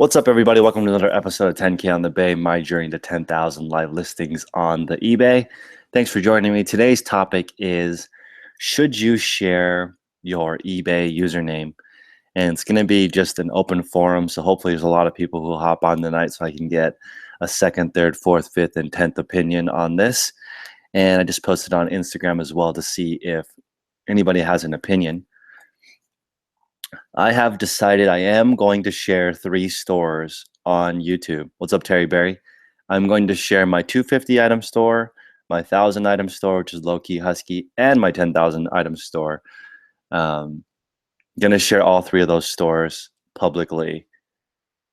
What's up, everybody? Welcome to another episode of 10K on the Bay, my journey to 10,000 live listings on the eBay. Thanks for joining me. Today's topic is, should you share your eBay username? And it's going to be just an open forum, so hopefully there's a lot of people who hop on tonight so I can get a second, third, fourth, fifth, and 10th opinion on this. And I just posted on Instagram as well to see if anybody has an opinion. I have decided I am going to share 3 stores on YouTube. What's up, Terry Berry? I'm going to share my 250 item store, my 1,000 item store, which is low-key husky, and my 10,000 item store. Going to share all 3 of those stores publicly.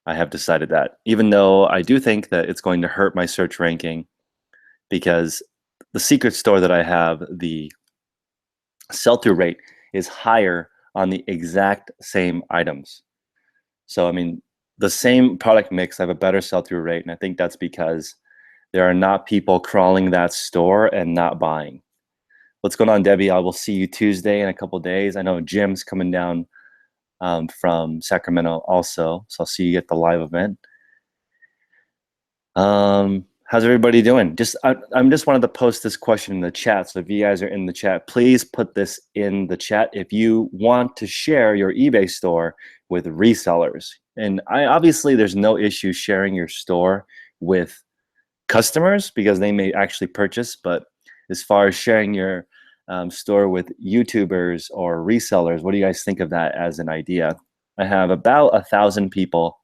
I have decided that, even though I do think that it's going to hurt my search ranking, because the secret store that I have, the sell-through rate is higher on the exact same items. So, I mean, the same product mix, I have a better sell-through rate, and I think that's because there are not people crawling that store and not buying. What's going on, Debbie? I will see you Tuesday in a couple days. I know Jim's coming down from Sacramento also, so I'll see you at the live event. How's everybody doing? I'm just wanted to post this question in the chat. So if you guys are in the chat, please put this in the chat if you want to share your eBay store with resellers. And obviously there's no issue sharing your store with customers because they may actually purchase. But as far as sharing your store with YouTubers or resellers, what do you guys think of that as an idea? I have about 1,000 people.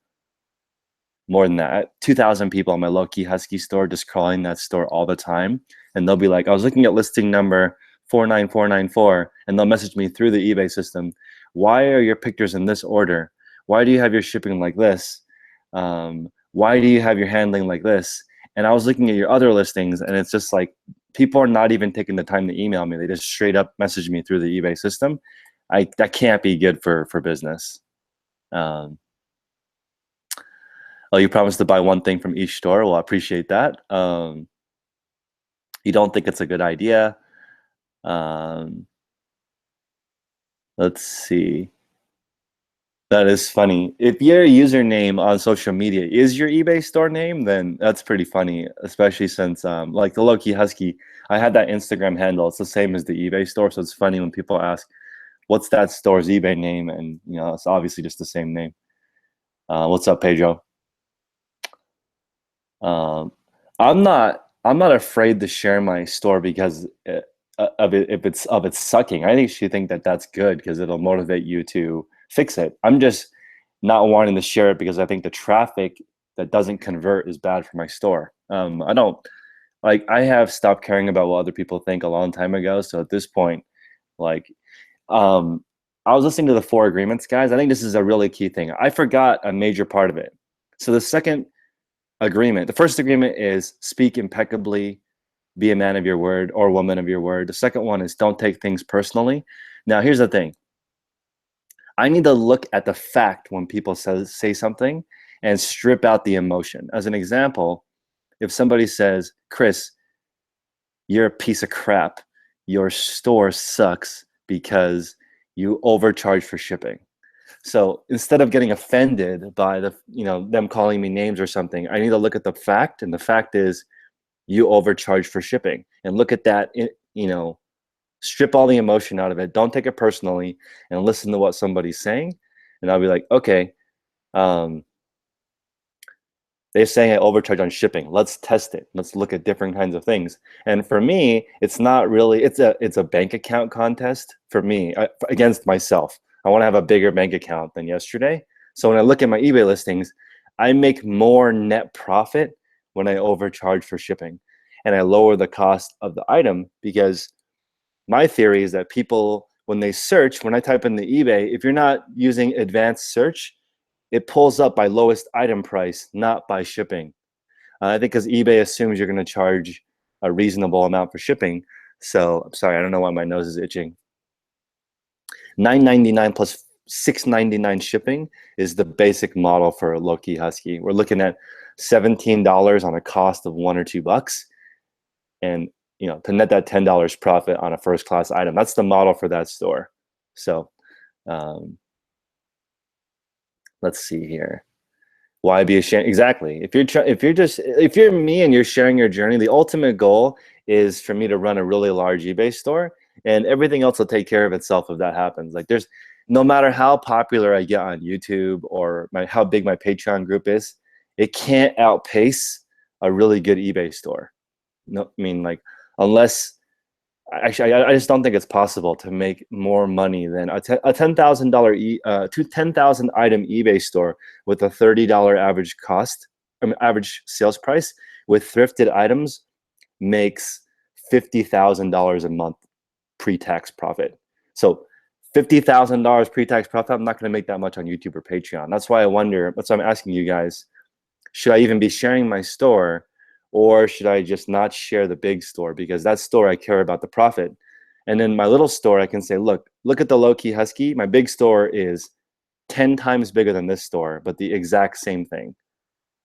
More than that, 2,000 people on my low-key husky store just crawling that store all the time. And they'll be like, I was looking at listing number 49494, and they'll message me through the eBay system. Why are your pictures in this order? Why do you have your shipping like this? Why do you have your handling like this? And I was looking at your other listings, and it's just like, people are not even taking the time to email me. They just straight up message me through the eBay system. That can't be good for business. Oh, you promised to buy one thing from each store. Well, I appreciate that. You don't think it's a good idea. Let's see. That is funny. If your username on social media is your eBay store name, then that's pretty funny, especially since like the low-key husky, I had that Instagram handle. It's the same as the eBay store. So it's funny when people ask, what's that store's eBay name? And it's obviously just the same name. What's up, Pedro? I'm not afraid to share my store because of its sucking. I actually think that that's good because it'll motivate you to fix it. I'm just not wanting to share it because I think the traffic that doesn't convert is bad for my store. I have stopped caring about what other people think a long time ago. So at this point, I was listening to the 4 agreements, guys. I think this is a really key thing. I forgot a major part of it. So the second agreement, the first agreement is speak impeccably, be a man of your word or woman of your word. The second one is don't take things personally. Now, here's the thing. I need to look at the fact when people say something and strip out the emotion. As an example, if somebody says, Chris, you're a piece of crap. Your store sucks because you overcharge for shipping. So instead of getting offended by them calling me names or something, I need to look at the fact, and the fact is you overcharge for shipping. And look at that, strip all the emotion out of it. Don't take it personally and listen to what somebody's saying. And I'll be like, okay, they're saying I overcharge on shipping. Let's test it. Let's look at different kinds of things. And for me, it's not really, it's a bank account contest for me against myself. I want to have a bigger bank account than yesterday. So when I look at my eBay listings, I make more net profit when I overcharge for shipping and I lower the cost of the item, because my theory is that people, when they search, when I type in the eBay, if you're not using advanced search, it pulls up by lowest item price, not by shipping. I think because eBay assumes you're going to charge a reasonable amount for shipping. So I'm sorry, I don't know why my nose is itching. $9.99 plus $6.99 shipping is the basic model for low-key husky. We're looking at $17 on a cost of $1 or $2, and to net that $10 profit on a first-class item. That's the model for that store. So let's see here. Why be ashamed? Exactly. If you're me and you're sharing your journey, the ultimate goal is for me to run a really large eBay store, and everything else will take care of itself if that happens. Like there's no matter how popular I get on YouTube or how big my Patreon group is, it can't outpace a really good eBay store. No, I mean, like, unless actually, I just don't think it's possible to make more money than a $10,000 10,000 item eBay store with a $30 average cost, average sales price with thrifted items makes $50,000 a month pre-tax profit. So $50,000 pre-tax profit. I'm not going to make that much on YouTube or Patreon. That's why I wonder. That's why I'm asking you guys: should I even be sharing my store, or should I just not share the big store? Because that store, I care about the profit. And then my little store, I can say, look at the low key husky. My big store is 10 times bigger than this store, but the exact same thing.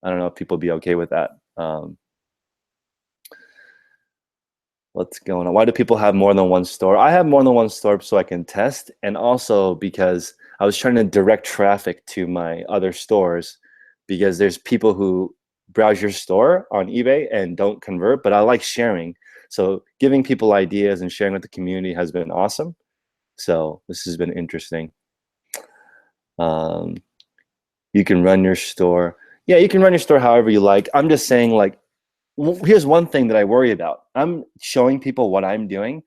I don't know if people be okay with that. What's going on? Why do people have more than one store? I have more than one store so I can test, and also because I was trying to direct traffic to my other stores, because there's people who browse your store on eBay and don't convert, but I like sharing. So giving people ideas and sharing with the community has been awesome. So this has been interesting. You can run your store. Yeah, you can run your store however you like. I'm just saying, like, here's one thing that I worry about. I'm showing people what I'm doing,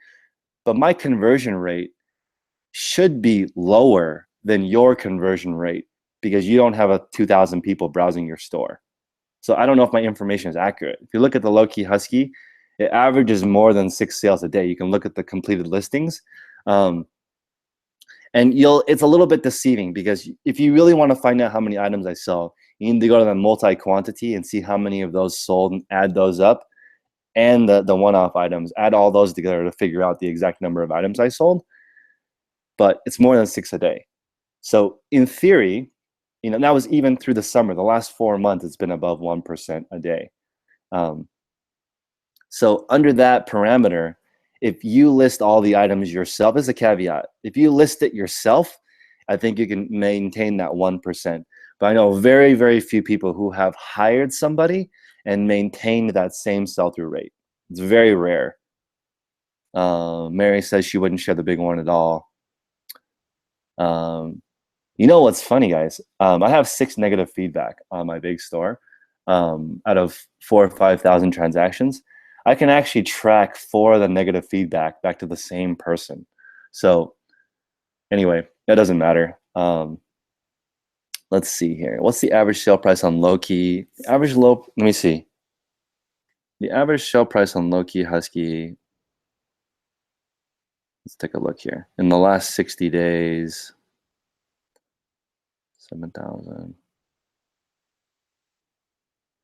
but my conversion rate should be lower than your conversion rate because you don't have 2,000 people browsing your store. So I don't know if my information is accurate. If you look at the low-key husky, it averages more than 6 sales a day. You can look at the completed listings. And it's a little bit deceiving, because if you really want to find out how many items I sell, you need to go to the multi-quantity and see how many of those sold and add those up, and the one-off items, add all those together to figure out the exact number of items I sold. But it's more than 6 a day. So in theory, that was even through the summer. The last 4 months, it's been above 1% a day. So under that parameter, if you list all the items yourself, as a caveat, if you list it yourself, I think you can maintain that 1%. But I know very, very few people who have hired somebody and maintained that same sell-through rate. It's very rare. Mary says she wouldn't share the big one at all. You know what's funny, guys? I have 6 negative feedback on my big store out of 4,000 or 5,000 transactions. I can actually track 4 of the negative feedback back to the same person. So anyway, that doesn't matter. Let's see here. What's the average sale price on low-key? Let me see. The average sale price on low-key husky. Let's take a look here. In the last 60 days, 7,000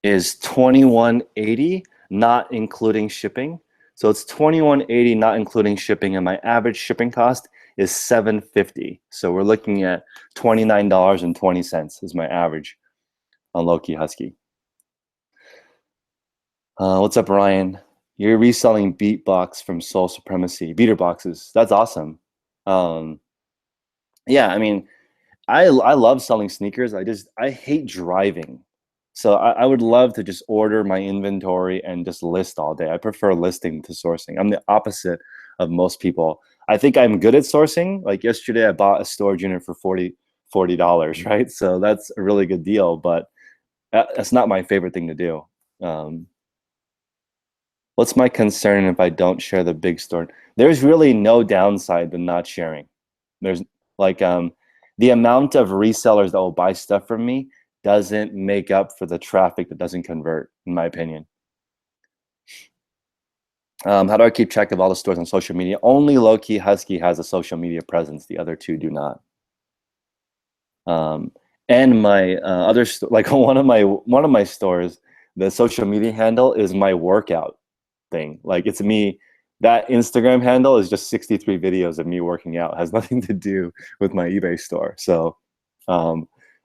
is 2180, not including shipping. So it's 2180 not including shipping, and my average shipping cost is $750. So we're looking at $29.20 is my average on low-key husky. What's up, Ryan? You're reselling beatbox from Soul Supremacy, beater boxes. That's awesome. Yeah, I mean, I love selling sneakers. I hate driving. So I would love to just order my inventory and just list all day. I prefer listing to sourcing. I'm the opposite of most people. I think I'm good at sourcing. Like yesterday, I bought a storage unit for $40, right? So that's a really good deal, but that's not my favorite thing to do. What's my concern if I don't share the big store? There's really no downside to not sharing. There's like the amount of resellers that will buy stuff from me doesn't make up for the traffic that doesn't convert, in my opinion. How do I keep track of all the stores on social media? Only Low-Key Husky has a social media presence. The other 2 do not. And my other like one of my stores, the social media handle is my workout thing. Like it's me. That Instagram handle is just 63 videos of me working out. It has nothing to do with my eBay store. So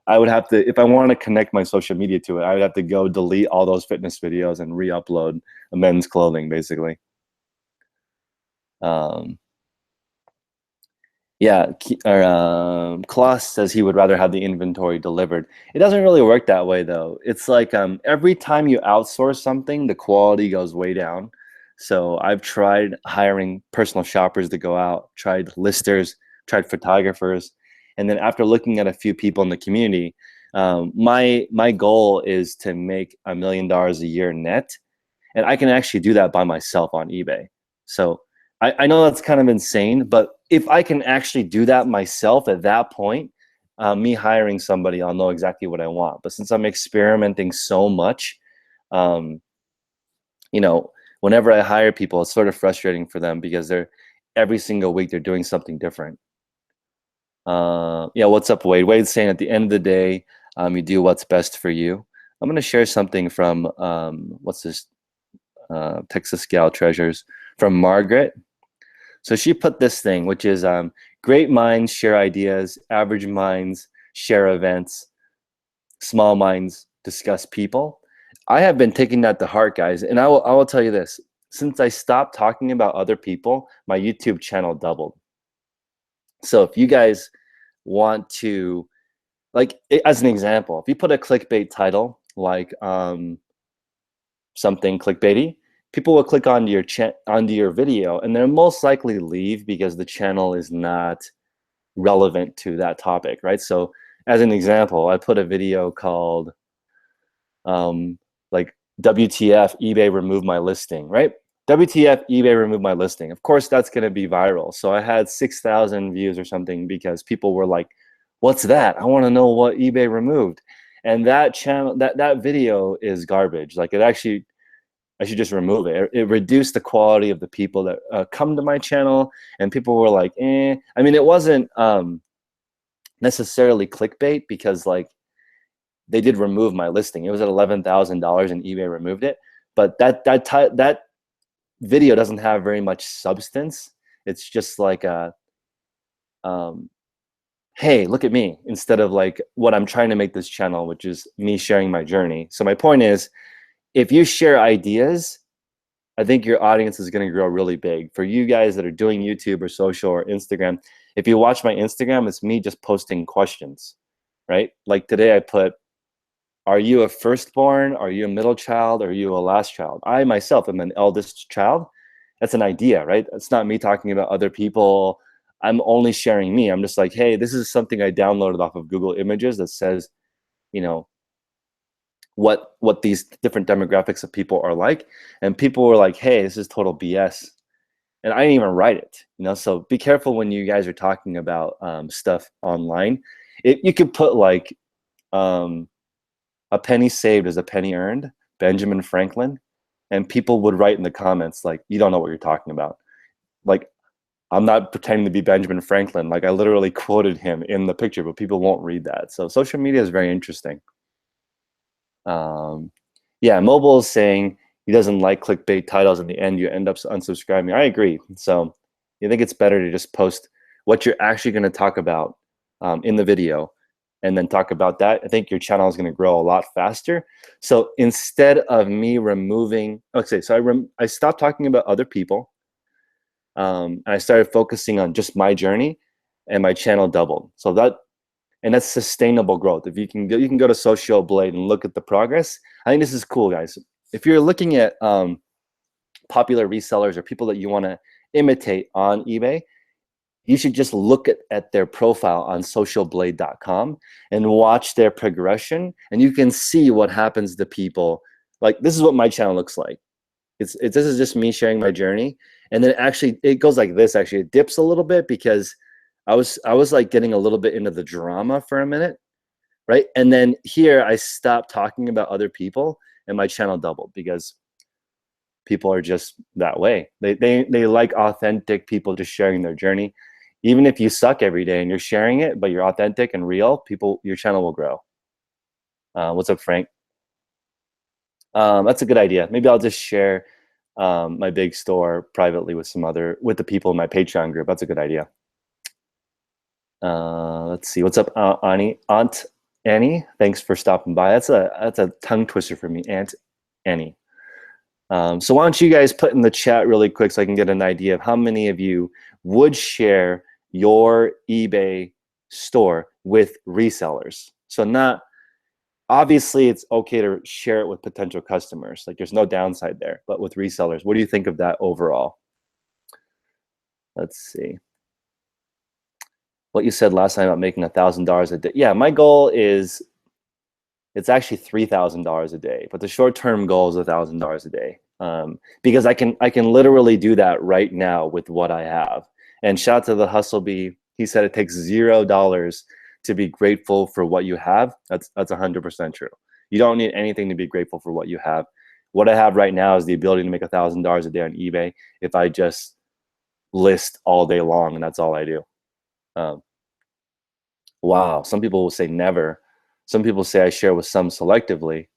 I would have to, if I want to connect my social media to it, I would have to go delete all those fitness videos and re-upload men's clothing, basically. Yeah, Yeah, Klaus says he would rather have the inventory delivered. It doesn't really work that way though. It's like every time you outsource something, the quality goes way down. So I've tried hiring personal shoppers to go out, tried listers, tried photographers, and then after looking at a few people in the community, my goal is to make $1 million a year net, and I can actually do that by myself on eBay. So I know that's kind of insane, but if I can actually do that myself at that point, me hiring somebody, I'll know exactly what I want. But since I'm experimenting so much, um, you know, whenever I hire people, it's sort of frustrating for them because they're every single week they're doing something different. Yeah, what's up, Wade? Wade's saying at the end of the day, you do what's best for you. I'm going to share something from what's this? Texas Gal Treasures from Margaret. So she put this thing, which is great minds share ideas, average minds share events, small minds discuss people. I have been taking that to heart, guys, and I will tell you this. Since I stopped talking about other people, my YouTube channel doubled. So if you guys want to, like, as an example, if you put a clickbait title like something clickbaity, people will click onto your video, and they'll most likely leave because the channel is not relevant to that topic, right? So as an example, I put a video called like WTF eBay removed my listing, right? WTF eBay removed my listing. Of course, that's going to be viral. So I had 6,000 views or something because people were like, "What's that? I want to know what eBay removed." And that channel, that video is garbage. Like, it actually, I should just remove it. It reduced the quality of the people that come to my channel, and people were like, "Eh." I mean, it wasn't necessarily clickbait because like they did remove my listing. It was at $11,000, and eBay removed it. But that video doesn't have very much substance. It's just like a, hey, look at me, instead of like what I'm trying to make this channel, which is me sharing my journey. So my point is, if you share ideas, I think your audience is going to grow really big. For you guys that are doing YouTube or social or Instagram, if you watch my Instagram, it's me just posting questions, right? Like today I put, are you a firstborn? Are you a middle child? Are you a last child? I myself am an eldest child. That's an idea, right? It's not me talking about other people. I'm only sharing me. I'm just like, hey, this is something I downloaded off of Google Images that says, you know, what these different demographics of people are like. And people were like, hey, this is total BS. And I didn't even write it, you know? So be careful when you guys are talking about stuff online. You could put like, a penny saved is a penny earned, Benjamin Franklin. And people would write in the comments, like, you don't know what you're talking about. Like, I'm not pretending to be Benjamin Franklin. Like, I literally quoted him in the picture, but people won't read that. So social media is very interesting. Yeah, Mobile is saying he doesn't like clickbait titles. In the end, you end up unsubscribing. I agree. So you think it's better to just post what you're actually going to talk about in the video, and then talk about that. I think your channel is going to grow a lot faster. So instead of me removing, okay, so I stopped talking about other people, and I started focusing on just my journey, and my channel doubled. So that's sustainable growth. If you can go to Social Blade and look at the progress. I think this is cool, guys. If you're looking at popular resellers or people that you want to imitate on eBay, you should just look at their profile on socialblade.com and watch their progression, and you can see what happens to people. Like, this is what my channel looks like. This is just me sharing my journey, and then actually it goes like this. Actually, it dips a little bit because I was like getting a little bit into the drama for a minute, right? And then here I stopped talking about other people, and my channel doubled because people are just that way. They like authentic people just sharing their journey. Even if you suck every day and you're sharing it, but you're authentic and real, your channel will grow. What's up, Frank? That's a good idea. Maybe I'll just share my big store privately with with the people in my Patreon group. That's a good idea. Let's see. What's up, Aunt Annie? Thanks for stopping by. That's a tongue twister for me, Aunt Annie. So why don't you guys put in the chat really quick so I can get an idea of how many of you would share your eBay store with resellers. So not obviously it's okay to share it with potential customers. Like there's no downside there, but with resellers, what do you think of that overall? Let's see. What you said last time about making $1,000 a day. Yeah, my goal is it's actually $3,000 a day, but the short-term goal is $1,000 a day, because I can literally do that right now with what I have. And shout out to the Hustle Bee. He said it takes $0 to be grateful for what you have. That's 100% true. You don't need anything to be grateful for what you have. What I have right now is the ability to make $1,000 a day on eBay if I just list all day long, and that's all I do. Wow, some people will say never. Some people say I share with some selectively.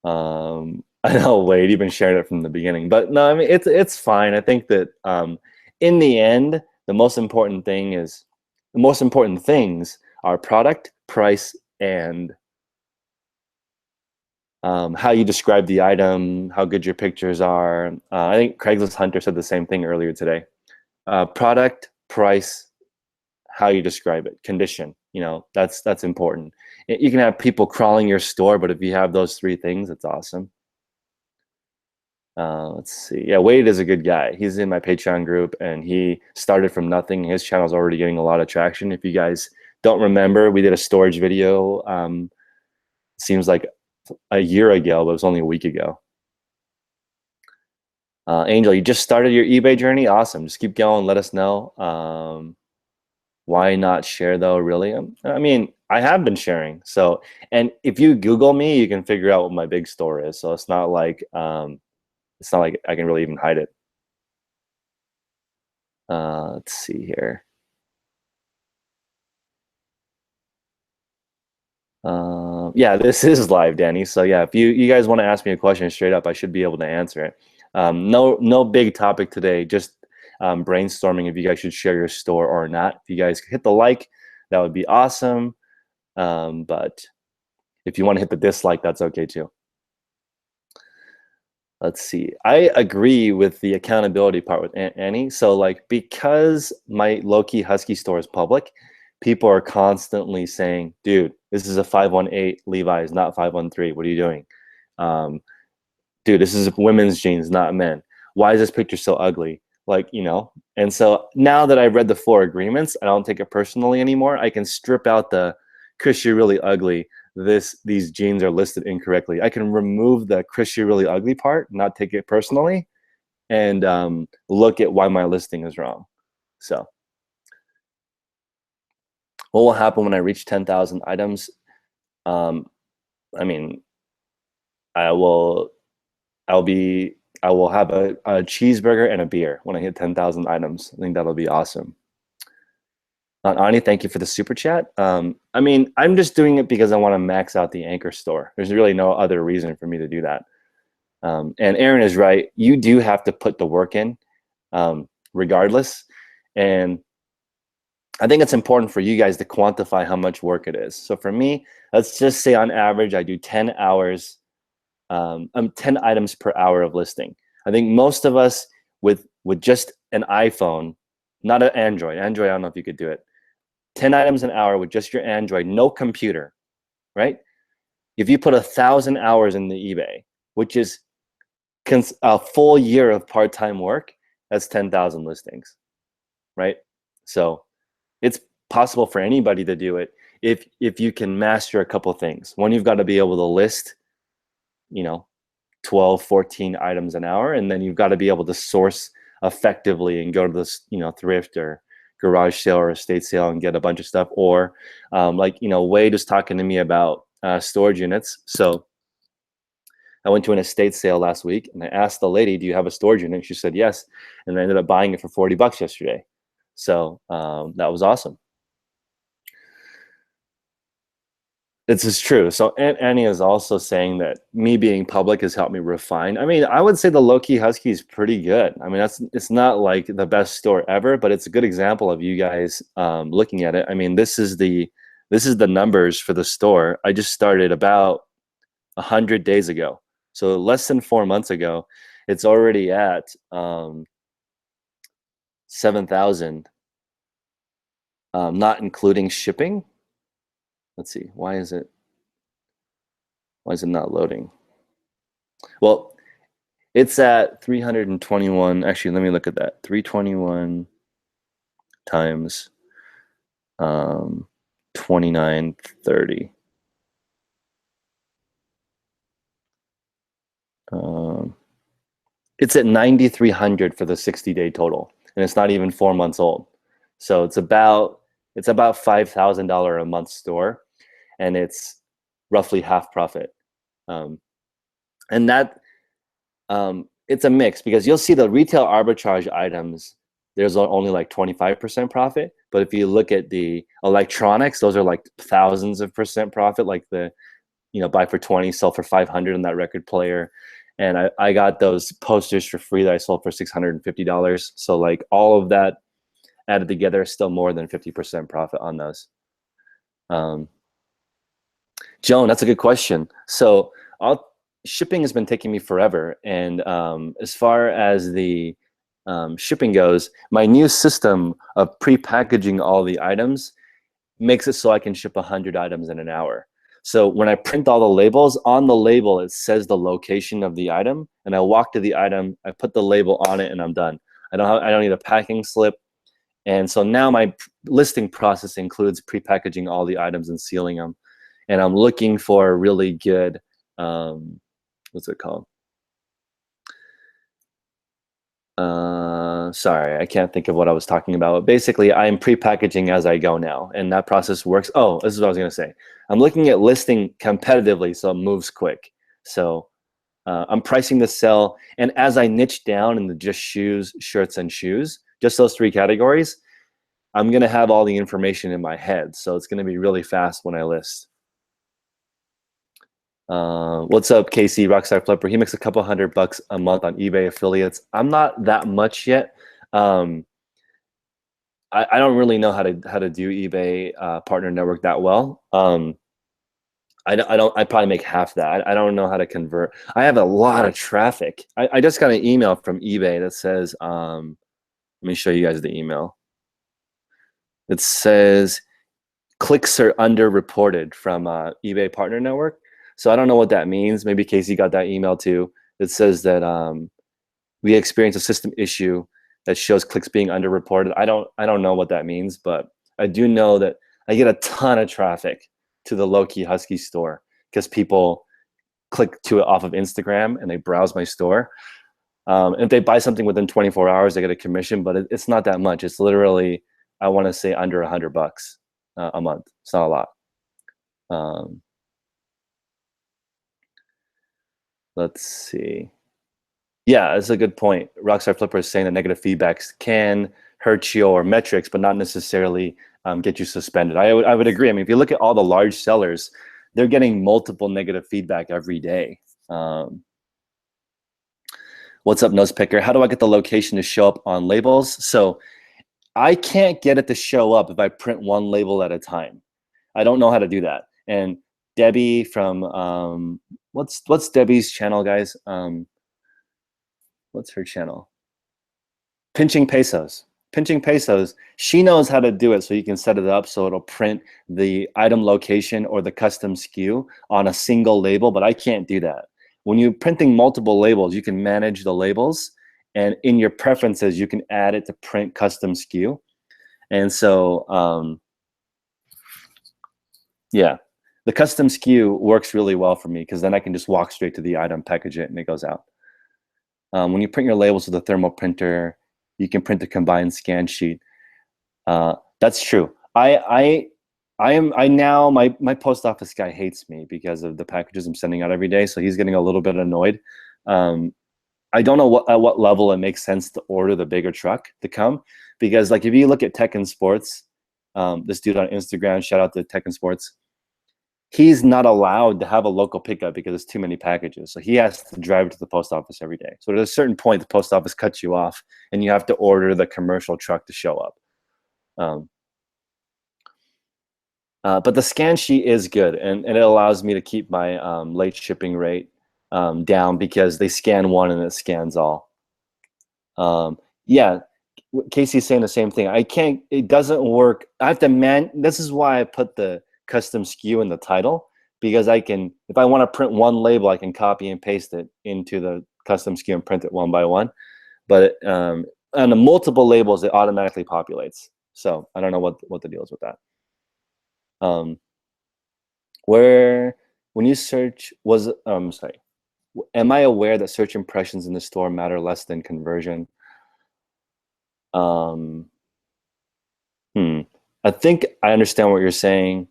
I know, Wade, you've been sharing it from the beginning, but no, I mean it's fine. I think that in the end, the most important things are product, price, and how you describe the item, how good your pictures are. I think Craigslist Hunter said the same thing earlier today. Product, price, how you describe it, condition. You know, that's important. You can have people crawling your store, but if you have those three things, it's awesome. Let's see. Yeah, Wade is a good guy. He's in my Patreon group, and he started from nothing. His channel's already getting a lot of traction. If you guys don't remember, we did a storage video. Seems like a year ago, but it was only a week ago. Angel, you just started your eBay journey? Awesome. Just keep going. Let us know. Why not share though, really? I mean, I have been sharing. So, and if you Google me, you can figure out what my big store is. So it's not like I can really even hide it. Let's see here. Yeah, this is live, Danny. So yeah, if you guys want to ask me a question straight up, I should be able to answer it. No big topic today, just brainstorming if you guys should share your store or not. If you guys hit the like, that would be awesome. But if you want to hit the dislike, that's okay too. Let's see. I agree with the accountability part with Annie. So like, because my low-key Husky store is public, people are constantly saying, dude, this is a 518 Levi's, not 513. What are you doing? Dude, this is women's jeans, not men. Why is this picture so ugly? Like, you know, and so now that I've read the 4 agreements, I don't take it personally anymore. I can strip out the Chris, you're really ugly. These jeans are listed incorrectly. I can remove the Chris, you're really ugly part, not take it personally, and look at why my listing is wrong. So what will happen when I reach 10,000 items? I mean, I will have a cheeseburger and a beer when I hit 10,000 items. I think that'll be awesome. Ani, thank you for the super chat. I mean, I'm just doing it because I want to max out the Anchor store. There's really no other reason for me to do that. And Aaron is right. You do have to put the work in, regardless. And I think it's important for you guys to quantify how much work it is. So for me, let's just say on average, I do 10 hours, 10 items per hour of listing. I think most of us with just an iPhone, not an Android. Android, I don't know if you could do it. 10 items an hour with just your Android, no computer, right? If you put 1,000 hours in the eBay, which is a full year of part-time work, that's 10,000 listings, right? So it's possible for anybody to do it if you can master a couple things. One, you've got to be able to list, you know, 12, 14 items an hour, and then you've got to be able to source effectively and go to this, you know, thrift or garage sale or estate sale and get a bunch of stuff. Or like, you know, Wade was talking to me about storage units. So I went to an estate sale last week and I asked the lady, do you have a storage unit? She said yes. And I ended up buying it for 40 bucks yesterday. So that was awesome. This is true. So Annie is also saying that me being public has helped me refine. I mean, I would say the low-key Husky is pretty good. I mean, it's not like the best store ever, but it's a good example of you guys looking at it. I mean, this is the numbers for the store. I just started about 100 days ago. So less than 4 months ago, it's already at 7,000. not including shipping. Let's see, why is it not loading? Well, it's at 321. Actually, let me look at that. 321 times 2930. It's at 9,300 for the 60-day total, and it's not even 4 months old. So it's about $5,000 a month store, and it's roughly half profit. And that it's a mix, because you'll see the retail arbitrage items, there's only like 25% profit. But if you look at the electronics, those are like thousands of percent profit, like the, buy for 20, sell for 500 in that record player. And I got those posters for free that I sold for $650. So like all of that added together is still more than 50% profit on those. Joan, that's a good question. So shipping has been taking me forever. And as far as the shipping goes, my new system of pre-packaging all the items makes it so I can ship 100 items in an hour. So when I print all the labels, on the label it says the location of the item, and I walk to the item, I put the label on it, and I'm done. I don't need a packing slip. And so now my listing process includes pre-packaging all the items and sealing them. And I'm looking for a really good, what's it called? Sorry, I can't think of what I was talking about. But basically, I'm pre-packaging as I go now, and that process works. Oh, this is what I was going to say. I'm looking at listing competitively, so it moves quick. So I'm pricing the sell, and as I niche down into just shoes, shirts, and shoes, just those 3 categories, I'm going to have all the information in my head. So it's going to be really fast when I list. What's up, Casey, Rockstar Flipper? He makes a couple $100 a month on eBay affiliates. I'm not that much yet. I don't really know how to do eBay partner network that well. I probably make half that. I don't know how to convert. I have a lot of traffic. I just got an email from eBay that says, let me show you guys the email. It says clicks are underreported from eBay partner network. So I don't know what that means. Maybe Casey got that email too. It says that we experienced a system issue that shows clicks being underreported. I don't know what that means, but I do know that I get a ton of traffic to the Low Key Husky store because people click to it off of Instagram and they browse my store. And if they buy something within 24 hours, they get a commission, but it's not that much. It's literally, I want to say, under $100 a month. It's not a lot. Let's see. Yeah, that's a good point. Rockstar Flipper is saying that negative feedbacks can hurt your metrics, but not necessarily get you suspended. I would agree. I mean, if you look at all the large sellers, they're getting multiple negative feedback every day. What's up, Nose Picker? How do I get the location to show up on labels? So I can't get it to show up if I print one label at a time. I don't know how to do that. And Debbie from what's Debbie's channel, guys? What's her channel? Pinching Pesos. Pinching Pesos. She knows how to do it, so you can set it up so it'll print the item location or the custom SKU on a single label, but I can't do that. When you're printing multiple labels, you can manage the labels, and in your preferences, you can add it to print custom SKU. And so, yeah, the custom SKU works really well for me because then I can just walk straight to the item, package it, and it goes out. When you print your labels with a thermal printer, you can print a combined scan sheet. That's true. My post office guy hates me because of the packages I'm sending out every day, so he's getting a little bit annoyed. I don't know at what level it makes sense to order the bigger truck to come, because like if you look at Tech and Sports, this dude on Instagram, shout out to Tech and Sports, he's not allowed to have a local pickup because there's too many packages. So he has to drive to the post office every day. So at a certain point, the post office cuts you off and you have to order the commercial truck to show up. But the scan sheet is good, and it allows me to keep my late shipping rate down because they scan one and it scans all. Yeah, Casey's saying the same thing. I can't, it doesn't work. I have to this is why I put the custom SKU in the title, because I can, if I want to print one label, I can copy and paste it into the custom SKU and print it one by one. But on the multiple labels, it automatically populates. So I don't know what the deal is with that. When you search, sorry, am I aware that search impressions in the store matter less than conversion? I think I understand what you're saying.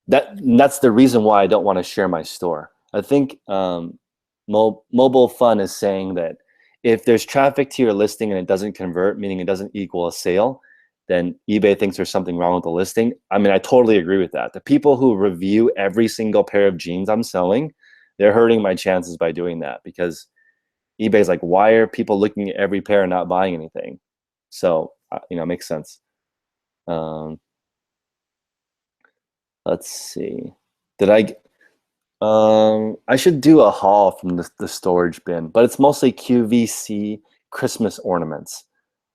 That's the reason why I don't want to share my store. I think Mobile Fun is saying that if there's traffic to your listing and it doesn't convert, meaning it doesn't equal a sale, then eBay thinks there's something wrong with the listing. I mean, I totally agree with that. The people who review every single pair of jeans I'm selling, they're hurting my chances by doing that, because eBay's like, why are people looking at every pair and not buying anything? So, it makes sense. Let's see. I should do a haul from the storage bin, but it's mostly QVC Christmas ornaments.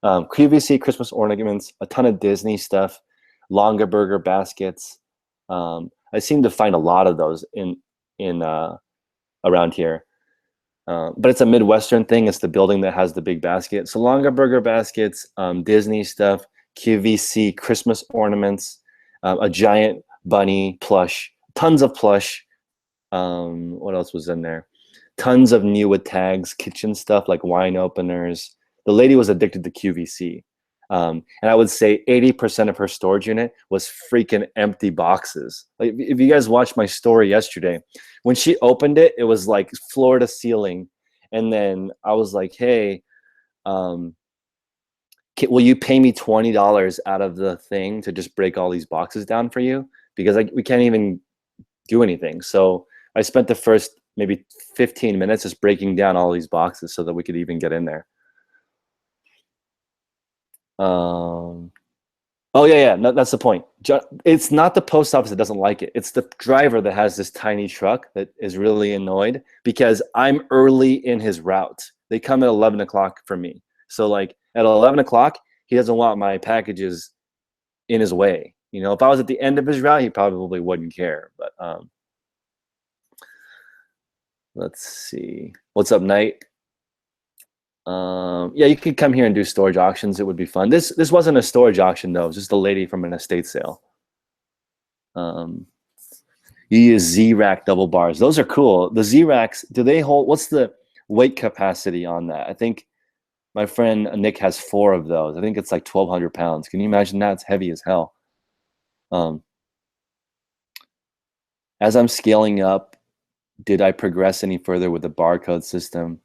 QVC Christmas ornaments, a ton of Disney stuff, Longa Burger baskets. I seem to find a lot of those in around here. But it's a Midwestern thing. It's the building that has the big basket. So Longa Burger baskets, Disney stuff, QVC Christmas ornaments, a giant bunny plush, tons of plush. What else was in there? Tons of new with tags, kitchen stuff like wine openers. The lady was addicted to QVC. And I would say 80% of her storage unit was freaking empty boxes. Like, if you guys watched my story yesterday, when she opened it, it was like floor to ceiling. And then I was like, hey, will you pay me $20 out of the thing to just break all these boxes down for you? Because we can't even do anything. So I spent the first maybe 15 minutes just breaking down all these boxes so that we could even get in there. Oh yeah, no, that's the point. It's not the post office that doesn't like it. It's the driver that has this tiny truck that is really annoyed because I'm early in his route. They come at 11 o'clock for me. So like at 11 o'clock, he doesn't want my packages in his way. If I was at the end of his route, he probably wouldn't care. But let's see. What's up, Knight? Yeah, you could come here and do storage auctions. It would be fun. This wasn't a storage auction though. It was just a lady from an estate sale. You use Z-Rack double bars. Those are cool. The Z-Racks, do they hold, what's the weight capacity on that? I think my friend Nick has 4 of those. I think it's like 1,200 pounds. Can you imagine that? It's heavy as hell. As I'm scaling up, did I progress any further with the barcode system?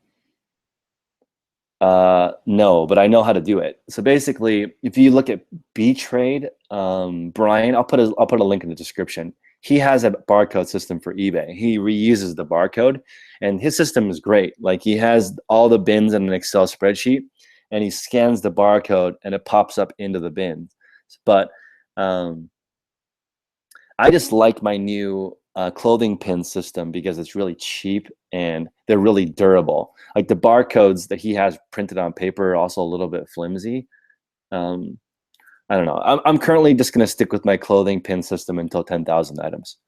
No, but I know how to do it. So basically, if you look at B-Trade, Brian, I'll put a link in the description. He has a barcode system for eBay. He reuses the barcode, and his system is great. Like, he has all the bins in an Excel spreadsheet, and he scans the barcode, and it pops up into the bins. But I just like my new clothing pin system because it's really cheap and they're really durable. Like, the barcodes that he has printed on paper are also a little bit flimsy. I don't know. I'm currently just going to stick with my clothing pin system until 10,000 items.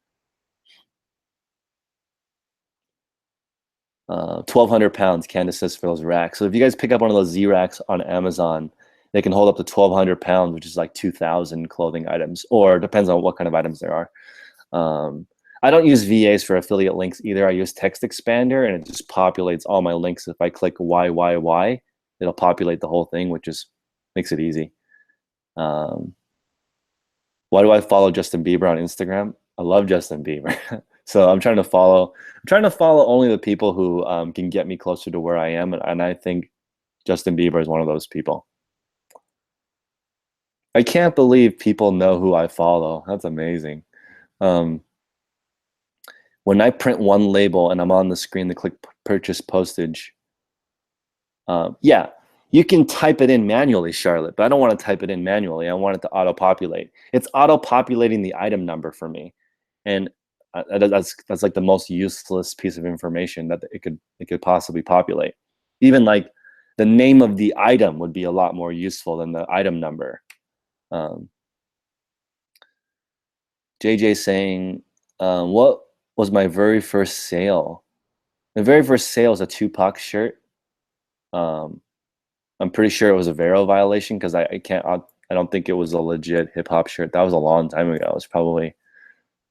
1,200 pounds, Candace says, for those racks. So if you guys pick up one of those Z racks on Amazon, they can hold up to 1,200 pounds, which is like 2,000 clothing items, or depends on what kind of items there are. I don't use VAs for affiliate links either. I use Text Expander, and it just populates all my links. If I click Y, it'll populate the whole thing, which makes it easy. Why do I follow Justin Bieber on Instagram? I love Justin Bieber. So I'm trying to follow only the people who can get me closer to where I am. And I think Justin Bieber is one of those people. I can't believe people know who I follow. That's amazing. When I print one label and I'm on the screen to click purchase postage, yeah, you can type it in manually, Charlotte, but I don't want to type it in manually. I want it to auto-populate. It's auto-populating the item number for me. And that's like the most useless piece of information that it could possibly populate. Even like the name of the item would be a lot more useful than the item number. JJ saying, what was my very first sale? The very first sale was a Tupac shirt. I'm pretty sure it was a Vero violation because I don't think it was a legit hip hop shirt. That was a long time ago. It was probably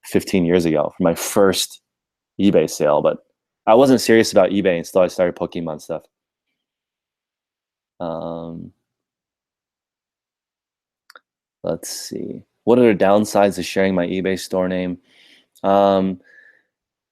15 years ago for my first eBay sale, but I wasn't serious about eBay until I started Pokemon stuff. Let's see. What are the downsides of sharing my eBay store name?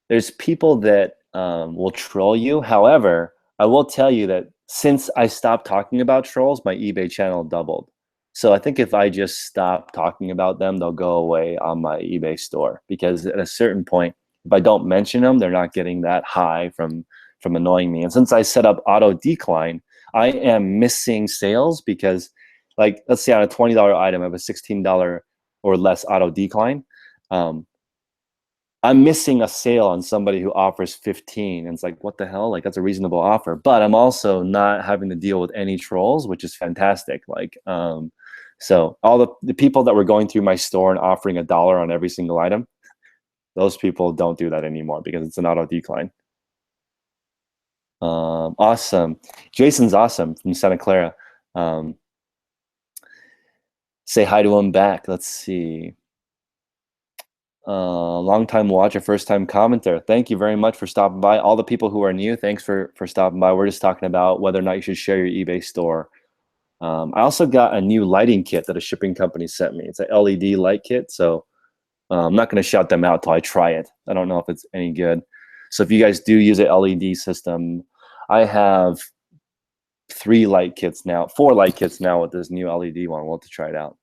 There's people that will troll you. However, I will tell you that since I stopped talking about trolls, my eBay channel doubled. So I think if I just stop talking about them, they'll go away on my eBay store, because at a certain point, if I don't mention them, they're not getting that high from annoying me. And since I set up auto decline, I am missing sales because, like, let's say on a $20 item, I have a $16 or less auto decline. I'm missing a sale on somebody who offers 15, and it's like, what the hell? Like, that's a reasonable offer, but I'm also not having to deal with any trolls, which is fantastic. Like, so all the people that were going through my store and offering $1 on every single item, those people don't do that anymore because it's an auto decline. Awesome. Jason's awesome from Santa Clara. Say hi to him back. Let's see. Long time watcher, first time commenter. Thank you very much for stopping by. All the people who are new, thanks for stopping by. We're just talking about whether or not you should share your eBay store. I also got a new lighting kit that a shipping company sent me. It's an LED light kit, so I'm not going to shout them out till I try it. I don't know if it's any good. So if you guys do use an LED system, I have 4 light kits now with this new LED one. We'll have to try it out.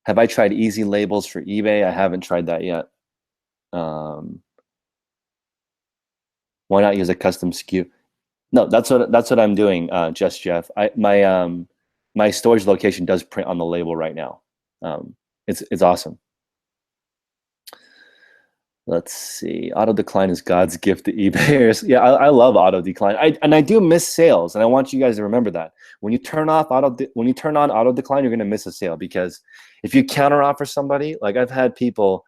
Have I tried easy labels for eBay? I haven't tried that yet. Why not use a custom SKU? No, that's what I'm doing, Jeff. My storage location does print on the label right now. It's awesome. Let's see. Auto decline is God's gift to eBayers. Yeah, I love auto decline. I do miss sales, and I want you guys to remember that when you turn on auto decline, you're going to miss a sale, because if you counter offer somebody, like I've had people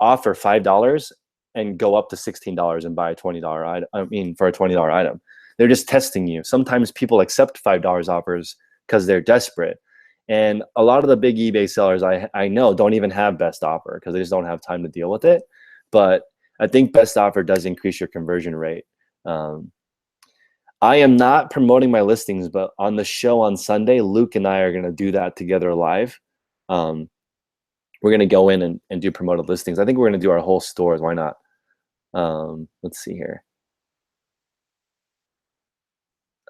offer $5 and go up to $16 and buy a $20 item. I mean, for a $20 item, they're just testing you. Sometimes people accept $5 offers because they're desperate. And a lot of the big eBay sellers I know don't even have best offer because they just don't have time to deal with it. But I think best offer does increase your conversion rate. I am not promoting my listings, but on the show on Sunday, Luke and I are going to do that together live. We're going to go in and do promoted listings. I think we're going to do our whole stores. Why not? Let's see here.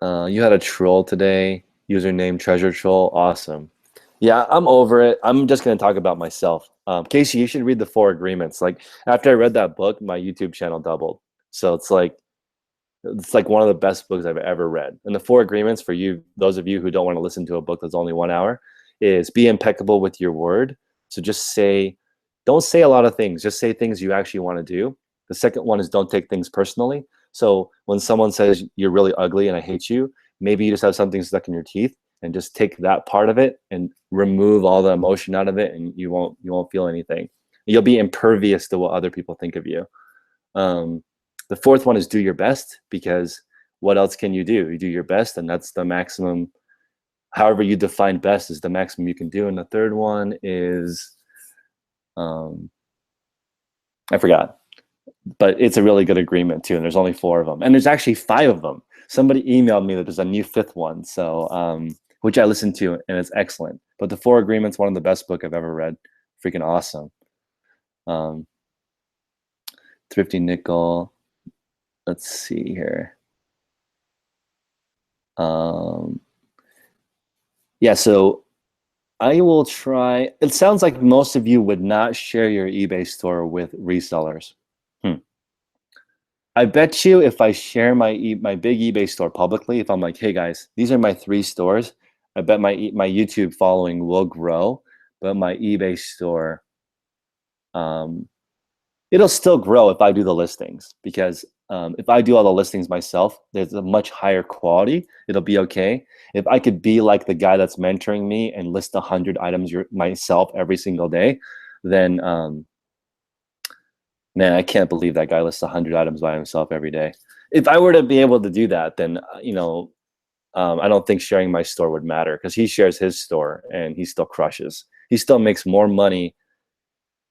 You had a troll today. Username Treasure Troll. Awesome. Yeah, I'm over it. I'm just going to talk about myself. Casey, you should read the 4 Agreements. Like, after I read that book, my YouTube channel doubled. So it's like one of the best books I've ever read. And the 4 Agreements, for you, those of you who don't want to listen to a book that's only 1 hour, is be impeccable with your word. So just don't say a lot of things. Just say things you actually want to do. The second one is don't take things personally. So when someone says you're really ugly and I hate you, maybe you just have something stuck in your teeth, and just take that part of it and remove all the emotion out of it, and you won't feel anything. You'll be impervious to what other people think of you. The 4th one is do your best, because what else can you do? You do your best, and that's the maximum. However you define best is the maximum you can do. And the 3rd one is, I forgot, but it's a really good agreement too. And there's only 4 of them, and there's actually 5 of them. Somebody emailed me that there's a new 5th one, so which I listened to, and it's excellent. But the 4 Agreements, one of the best book I've ever read. Freaking awesome. Thrifty Nickel. Let's see here. Yeah, so I will try. It sounds like most of you would not share your eBay store with resellers. I bet you if I share my big eBay store publicly, if I'm like, hey guys, these are my 3 stores, I bet my YouTube following will grow, but my eBay store, it'll still grow if I do the listings, because if I do all the listings myself, there's a much higher quality. It'll be okay. If I could be like the guy that's mentoring me and list 100 items myself every single day, then man, I can't believe that guy lists 100 items by himself every day. If I were to be able to do that, then I don't think sharing my store would matter, because he shares his store and he still crushes. He still makes more money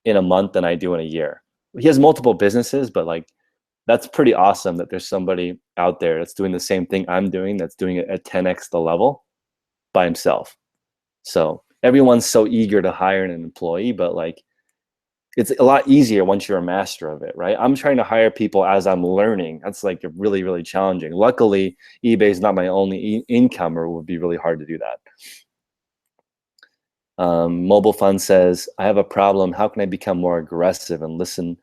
in a month than I do in a year. He has multiple businesses, but like, that's pretty awesome that there's somebody out there that's doing the same thing I'm doing, that's doing it at 10x the level by himself. So everyone's so eager to hire an employee, but like, it's a lot easier once you're a master of it, right? I'm trying to hire people as I'm learning. That's like really, really challenging. Luckily, eBay is not my only income, or it would be really hard to do that. Mobile Fun says, I have a problem. How can I become more aggressive and listen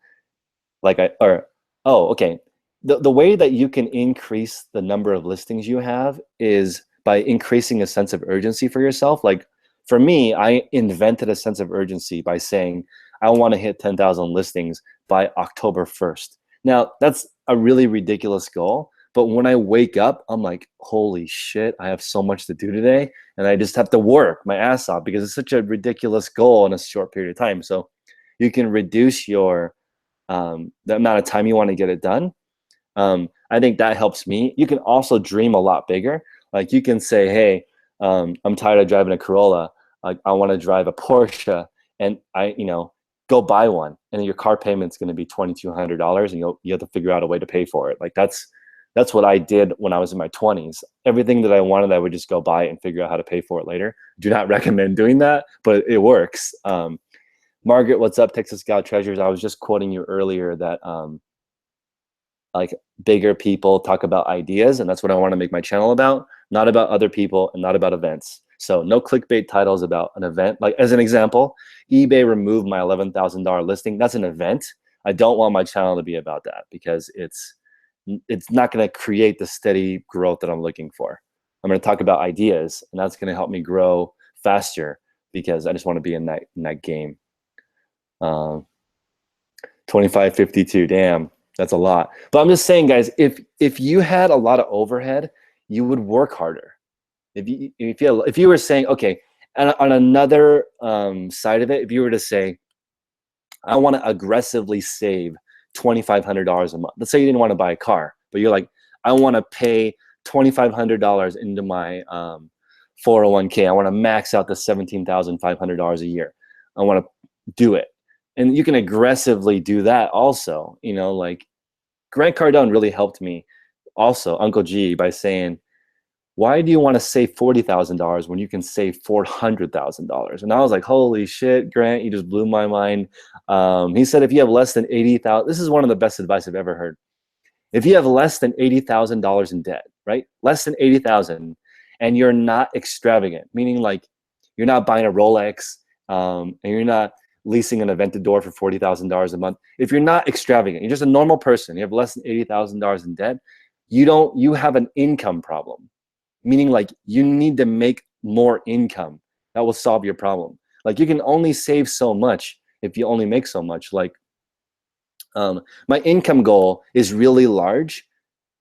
oh, okay. The way that you can increase the number of listings you have is by increasing a sense of urgency for yourself. Like for me, I invented a sense of urgency by saying, I want to hit 10,000 listings by October 1st. Now, that's a really ridiculous goal, but when I wake up, I'm like, holy shit, I have so much to do today, and I just have to work my ass off because it's such a ridiculous goal in a short period of time. So you can reduce your the amount of time you want to get it done. I think that helps me. You can also dream a lot bigger. Like you can say, hey, I'm tired of driving a Corolla. I want to drive a Porsche, and go buy one. And your car payment's going to be $2,200, and you have to figure out a way to pay for it. Like that's what I did when I was in my 20s. Everything that I wanted, I would just go buy it and figure out how to pay for it later. Do not recommend doing that, but it works. Margaret, what's up, Texas Gal Treasures? I was just quoting you earlier that like bigger people talk about ideas, and that's what I want to make my channel about, not about other people and not about events. So no clickbait titles about an event. Like as an example, eBay removed my $11,000 listing. That's an event. I don't want my channel to be about that because it's not going to create the steady growth that I'm looking for. I'm going to talk about ideas, and that's going to help me grow faster because I just want to be in that game. 2552, damn, that's a lot. But I'm just saying, guys, if you had a lot of overhead, you would work harder. If you were saying, okay, and on another side of it, if you were to say, I want to aggressively save $2,500 a month. Let's say you didn't want to buy a car, but you're like, I want to pay $2,500 into my 401k. I want to max out the $17,500 a year. I want to do it. And you can aggressively do that also. Like Grant Cardone really helped me also, Uncle G, by saying, why do you want to save $40,000 when you can save $400,000? And I was like, holy shit, Grant, you just blew my mind. He said, if you have less than $80,000, this is one of the best advice I've ever heard. If you have less than $80,000 in debt, right? Less than $80,000, and you're not extravagant, meaning like you're not buying a Rolex, and you're not leasing an Aventador for $40,000 a month. If you're not extravagant, you're just a normal person, you have less than $80,000 in debt, you have an income problem. Meaning like you need to make more income. That will solve your problem. Like you can only save so much if you only make so much. Like my income goal is really large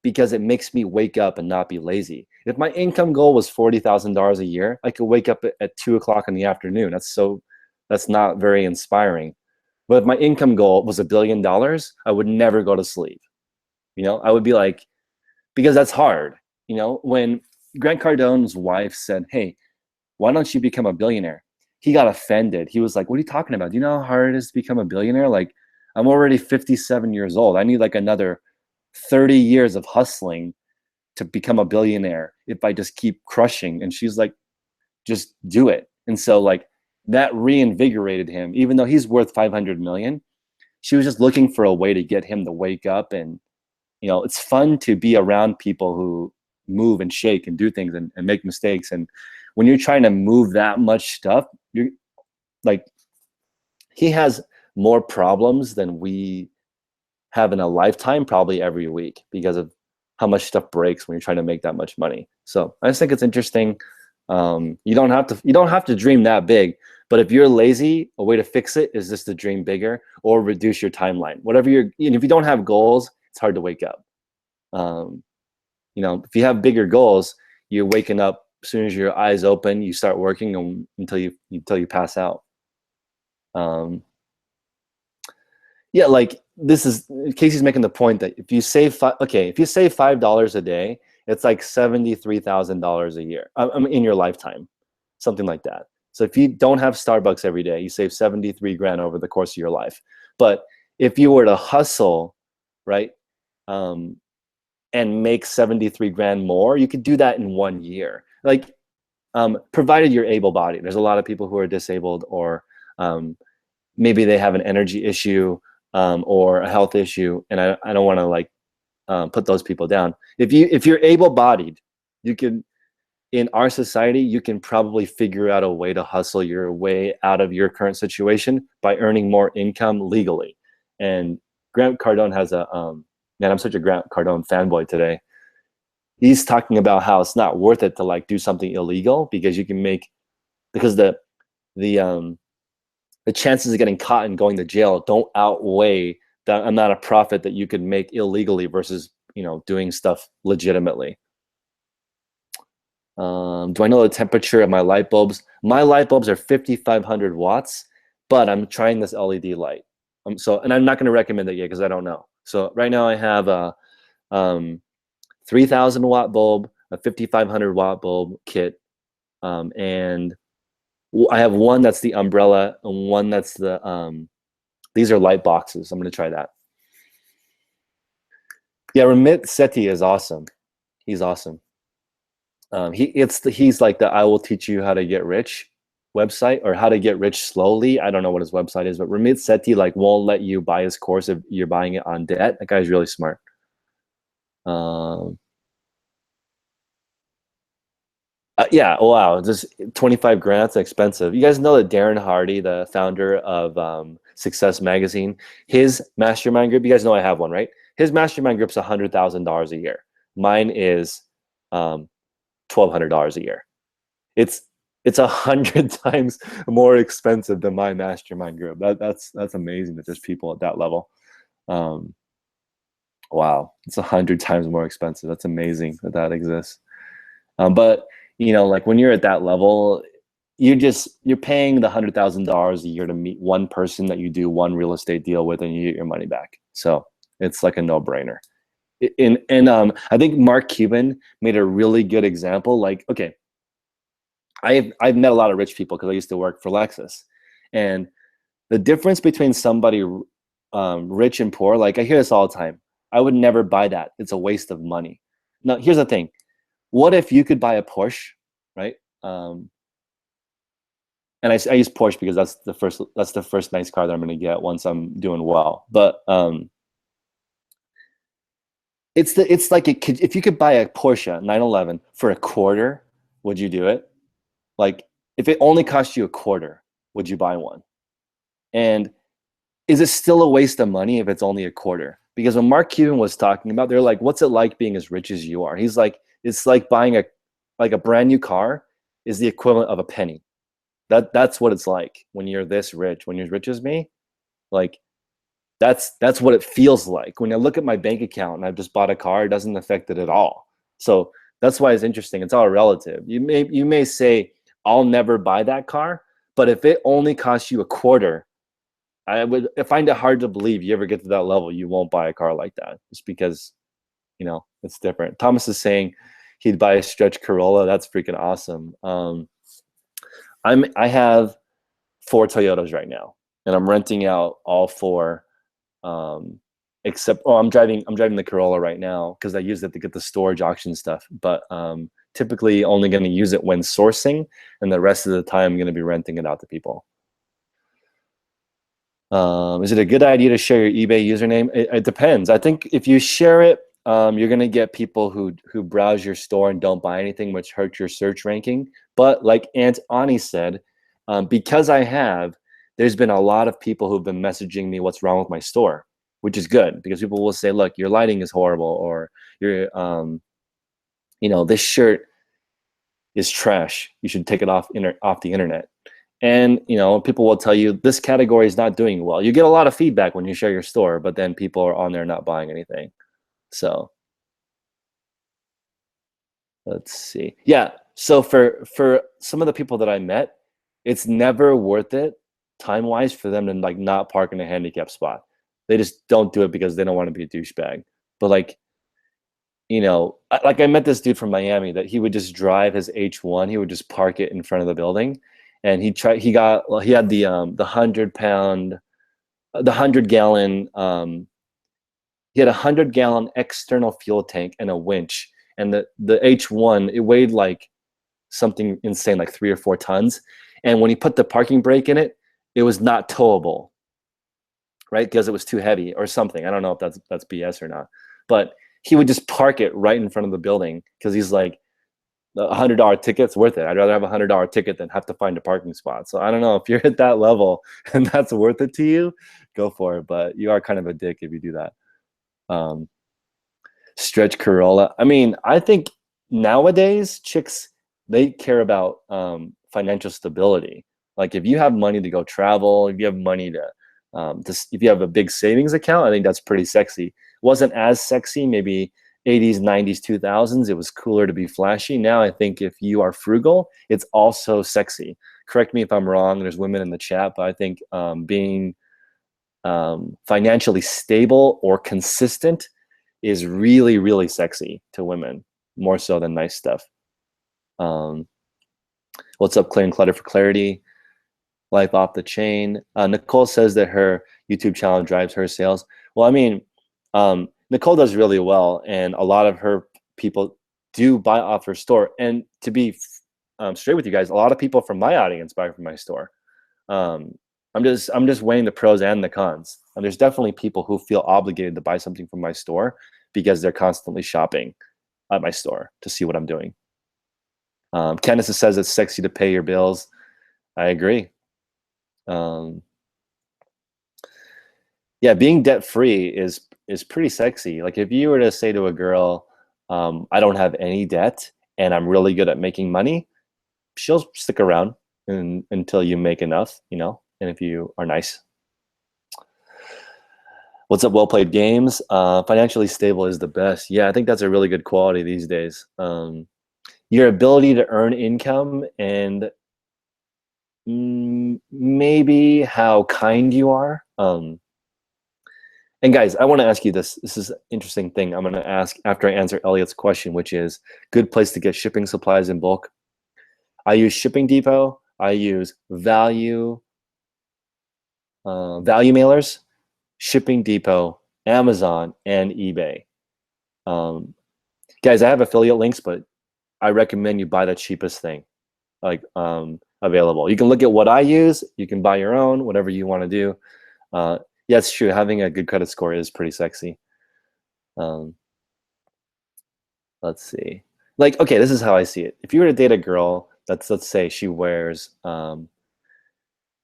because it makes me wake up and not be lazy. If my income goal was $40,000 a year, I could wake up at 2 o'clock in the afternoon. That's not very inspiring. But if my income goal was $1 billion, I would never go to sleep. I would be like, because that's hard. When Grant Cardone's wife said, hey, why don't you become a billionaire? He got offended. He was like, what are you talking about? Do you know how hard it is to become a billionaire? Like, I'm already 57 years old. I need like another 30 years of hustling to become a billionaire if I just keep crushing. And she's like, just do it. And so like that reinvigorated him, even though he's worth 500 million. She was just looking for a way to get him to wake up. And, it's fun to be around people who move and shake and do things and make mistakes. And when you're trying to move that much stuff, you're like, he has more problems than we have in a lifetime, probably every week, because of how much stuff breaks when you're trying to make that much money. So I just think it's interesting. You don't have to dream that big, but if you're lazy, a way to fix it is just to dream bigger or reduce your timeline. If you don't have goals, it's hard to wake up. You know, if you have bigger goals, you're waking up as soon as your eyes open, you start working until you pass out. Um, yeah, like this is Casey's making the point that if you save if you save $5 a day, it's like $73,000 a year. I mean, in your lifetime, something like that. So if you don't have Starbucks every day, you save 73 grand over the course of your life. But if you were to hustle, right, um, and make 73 grand more, you could do that in 1 year. Like, provided you're able-bodied. There's a lot of people who are disabled, or maybe they have an energy issue, or a health issue, and I don't want to like put those people down. If you're able-bodied, you can, in our society, you can probably figure out a way to hustle your way out of your current situation by earning more income legally. And Grant Cardone has a man, I'm such a Grant Cardone fanboy today. He's talking about how it's not worth it to like do something illegal, because you can make, because the chances of getting caught and going to jail don't outweigh the amount of profit that you could make illegally versus, you know, doing stuff legitimately. Do I know the temperature of my light bulbs? My light bulbs are 5,500 watts, but I'm trying this LED light. And I'm not going to recommend it yet because I don't know. So right now I have a 3,000 watt bulb, a 5,500 watt bulb kit, and I have one that's the umbrella and one that's the these are light boxes. I'm going to try that. Yeah, Ramit Sethi is awesome. He's awesome. He's like the I will teach you how to get rich website, or how to get rich slowly. I don't know what his website is, but Ramit Sethi like won't let you buy his course if you're buying it on debt. That guy's really smart. Yeah, wow, just 25 grand, that's expensive. You guys know that Darren Hardy, the founder of Success Magazine, his mastermind group, you guys know I have one, right? His mastermind group's $100,000 a year. Mine is $1,200 a year. It's 100 times more expensive than my mastermind group. That's amazing that there's people at that level. Wow, it's 100 times more expensive. That's amazing that exists. But you know, like when you're at that level, you're paying the $100,000 a year to meet one person that you do one real estate deal with, and you get your money back. So it's like a no-brainer. I think Mark Cuban made a really good example. Like, okay, I've met a lot of rich people because I used to work for Lexus, and the difference between somebody rich and poor, like I hear this all the time. I would never buy that. It's a waste of money. Now, here's the thing. What if you could buy a Porsche, right? And I use Porsche because that's the first nice car that I'm going to get once I'm doing well. But it's like if you could buy a Porsche 911 for a quarter, would you do it? Like, if it only cost you a quarter, would you buy one? And is it still a waste of money if it's only a quarter? Because when Mark Cuban was talking about, they're like, what's it like being as rich as you are? He's like, it's like buying a brand new car is the equivalent of a penny. That's what it's like when you're this rich. When you're as rich as me, like that's what it feels like. When I look at my bank account and I've just bought a car, it doesn't affect it at all. So that's why it's interesting. It's all relative. You may say, I'll never buy that car, but if it only costs you a quarter, I find it hard to believe you ever get to that level, you won't buy a car like that, just because, you know, it's different. Thomas is saying he'd buy a stretch Corolla. That's freaking awesome. I have 4 Toyotas right now, and I'm renting out all 4, except I'm driving the Corolla right now because I use it to get the storage auction stuff. But typically only going to use it when sourcing, and the rest of the time I'm going to be renting it out to people. Is it a good idea to share your eBay username? It depends. I think if you share it, you're going to get people who browse your store and don't buy anything, which hurts your search ranking. But like Aunt Ani said, because there's been a lot of people who've been messaging me what's wrong with my store, which is good, because people will say, look, your lighting is horrible, or your, this shirt is trash. You should take it off the internet. And, people will tell you this category is not doing well. You get a lot of feedback when you share your store, but then people are on there not buying anything. So Let's see. Yeah. So for some of the people that I met, it's never worth it time wise for them to like not park in a handicap spot. They just don't do it because they don't want to be a douchebag. But like, like I met this dude from Miami that he would just drive his H1. He would just park it in front of the building, and he had the 100 pound, the 100 gallon, he had a 100 gallon external fuel tank and a winch, and the H1, it weighed like something insane, like 3 or 4 tons. And when he put the parking brake in it, it was not towable, right? Because it was too heavy or something. I don't know if that's BS or not, but he would just park it right in front of the building because he's like, $100 ticket's worth it. I'd rather have $100 ticket than have to find a parking spot. So I don't know if you're at that level and that's worth it to you, go for it. But you are kind of a dick if you do that. Um, Stretch Corolla. I mean, I think nowadays chicks, they care about financial stability. Like if you have money to go travel, if you have money if you have a big savings account, I think that's pretty sexy. It wasn't as sexy maybe 80s, 90s, 2000s. It was cooler to be flashy. Now I think if you are frugal, it's also sexy. Correct me if I'm wrong. There's women in the chat, but I think being financially stable or consistent is really, really sexy to women, more so than nice stuff. What's up, Clear and Clutter for Clarity? Life off the chain. Nicole says that her YouTube channel drives her sales. Well, I mean, Nicole does really well, and a lot of her people do buy off her store. And to be straight with you guys, a lot of people from my audience buy from my store. I'm just weighing the pros and the cons. And there's definitely people who feel obligated to buy something from my store because they're constantly shopping at my store to see what I'm doing. Candace says it's sexy to pay your bills. I agree. Yeah, being debt free is pretty sexy. Like if you were to say to a girl, I don't have any debt and I'm really good at making money, she'll stick around until you make enough, and if you are nice. What's up, Well Played Games? Financially stable is the best. Yeah, I think that's a really good quality these days. Your ability to earn income and maybe how kind you are. And guys, I want to ask you this. This is an interesting thing I'm going to ask after I answer Elliot's question, which is good place to get shipping supplies in bulk. I use Shipping Depot. I use value mailers, Shipping Depot, Amazon, and eBay. Guys, I have affiliate links, but I recommend you buy the cheapest thing available. You can look at what I use. You can buy your own, whatever you want to do. Yeah, it's true. Having a good credit score is pretty sexy. Let's see. Like, okay, this is how I see it. If you were to date a girl let's say she wears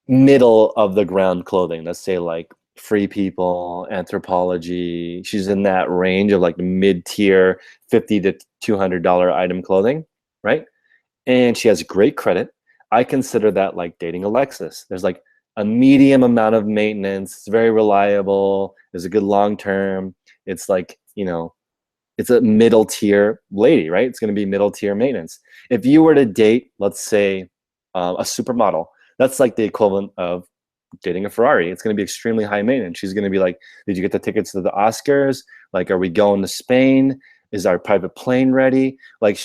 middle of the ground clothing, let's say like Free People, Anthropology, she's in that range of like mid-tier $50 to $200 item clothing, right? And she has great credit. I consider that like dating a Lexus. There's like a medium amount of maintenance. It's very reliable. There's a good long term. It's like, it's a middle tier lady, right? It's going to be middle tier maintenance. If you were to date, let's say, a supermodel, that's like the equivalent of dating a Ferrari. It's going to be extremely high maintenance. She's going to be like, did you get the tickets to the Oscars? Like, are we going to Spain? Is our private plane ready? Like,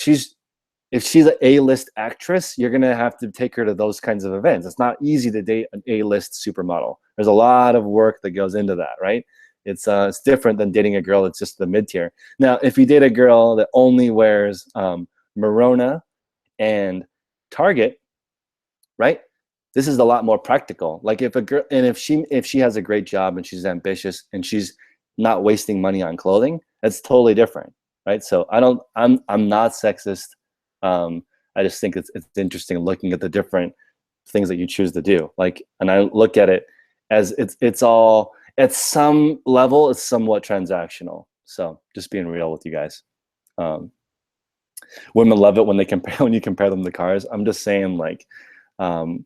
if she's an A-list actress, you're going to have to take her to those kinds of events. It's not easy to date an A-list supermodel. There's a lot of work that goes into that, right? It's different than dating a girl that's just the mid-tier. Now, if you date a girl that only wears Merona and Target, right? This is a lot more practical. Like if a girl, and if she has a great job and she's ambitious and she's not wasting money on clothing, that's totally different, right? So I'm not sexist. I just think it's interesting looking at the different things that you choose to do. Like, and I look at it as it's all, at some level, it's somewhat transactional. So just being real with you guys. Women love it when you compare them to cars. I'm just saying, like, I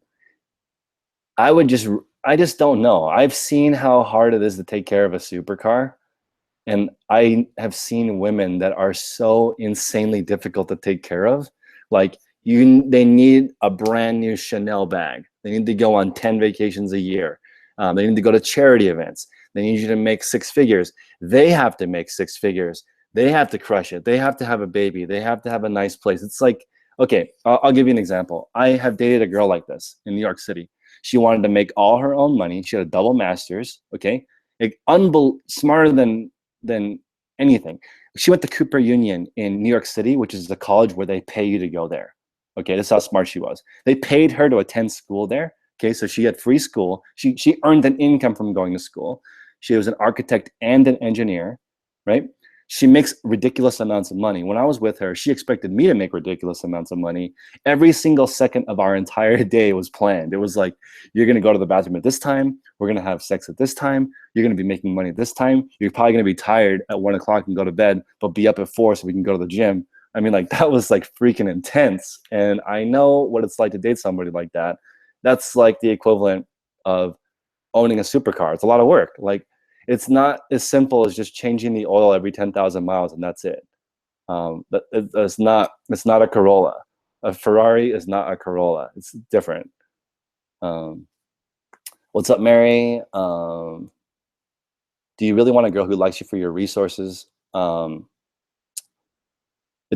just don't know. I've seen how hard it is to take care of a supercar, And I have seen women that are so insanely difficult to take care of. Like they need a brand new Chanel bag. They need to go on 10 vacations a year. They need to go to charity events. They need you to make 6 figures. They have to make 6 figures. They have to crush it. They have to have a baby. They have to have a nice place. It's like, okay, I'll give you an example. I have dated a girl like this in New York City. She wanted to make all her own money. She had a double master's, okay? Like, smarter than anything. She went to Cooper Union in New York City, which is the college where they pay you to go there. Okay, that's how smart she was. They paid her to attend school there. Okay, so she had free school. She earned an income from going to school. She was an architect and an engineer, right? She makes ridiculous amounts of money. When I was with her, she expected me to make ridiculous amounts of money. Every single second of our entire day was planned. It was like, you're going to go to the bathroom at this time. We're going to have sex at this time. You're going to be making money at this time. You're probably going to be tired at 1 o'clock and go to bed, but be up at 4 so we can go to the gym. I mean, like, that was like freaking intense. And I know what it's like to date somebody like that. That's like the equivalent of owning a supercar. It's a lot of work. Like, it's not as simple as just changing the oil every 10,000 miles and that's it. But it's not a Corolla. A Ferrari is not a Corolla. It's different. What's up, Mary? Do you really want a girl who likes you for your resources? It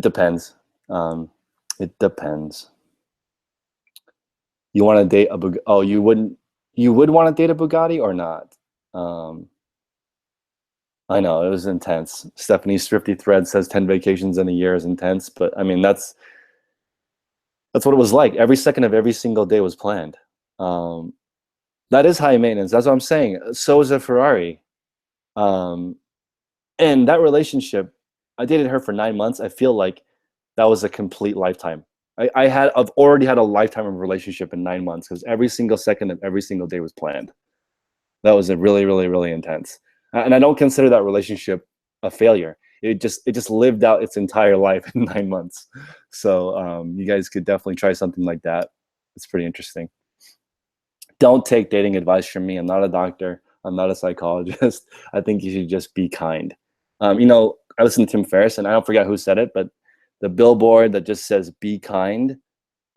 depends. It depends. You want to date a Bugatti? Oh, you would want to date a Bugatti or not? I know, it was intense. Stephanie's Thrifty Thread says 10 vacations in a year is intense, but I mean, that's what it was like. Every second of every single day was planned. That is high maintenance. That's what I'm saying. So is a Ferrari. And that relationship, I dated her for 9 months. I feel like that was a complete lifetime. I've already had a lifetime of relationship in 9 months because every single second of every single day was planned. That was a really, really, really intense. And I don't consider that relationship a failure. It just lived out its entire life in 9 months. So you guys could definitely try something like that. It's pretty interesting. Don't take dating advice from me. I'm not a doctor. I'm not a psychologist. I think you should just be kind. You know, I listened to Tim Ferriss, and I don't forget who said it, but the billboard that just says "Be kind,"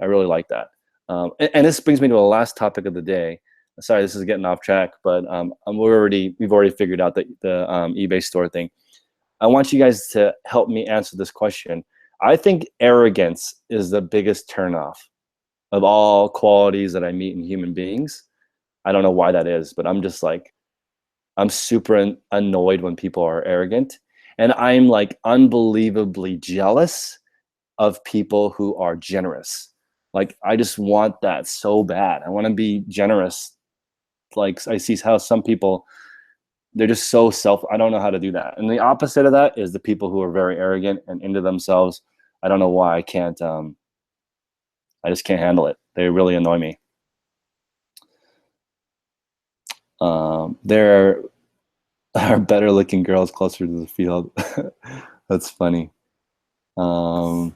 I really like that. And this brings me to the last topic of the day. Sorry, this is getting off track, but we've already figured out the eBay store thing. I want you guys to help me answer this question. I think arrogance is the biggest turnoff of all qualities that I meet in human beings. I don't know why that is, but I'm just like, I'm super annoyed when people are arrogant, and I'm like unbelievably jealous of people who are generous. Like, I just want that so bad. I want to be generous. Like, I see how some people, they're just so I don't know how to do that. And the opposite of that is the people who are very arrogant and into themselves. I don't know why I can't, I just can't handle it. They really annoy me. There are better looking girls closer to the field. That's funny. Well,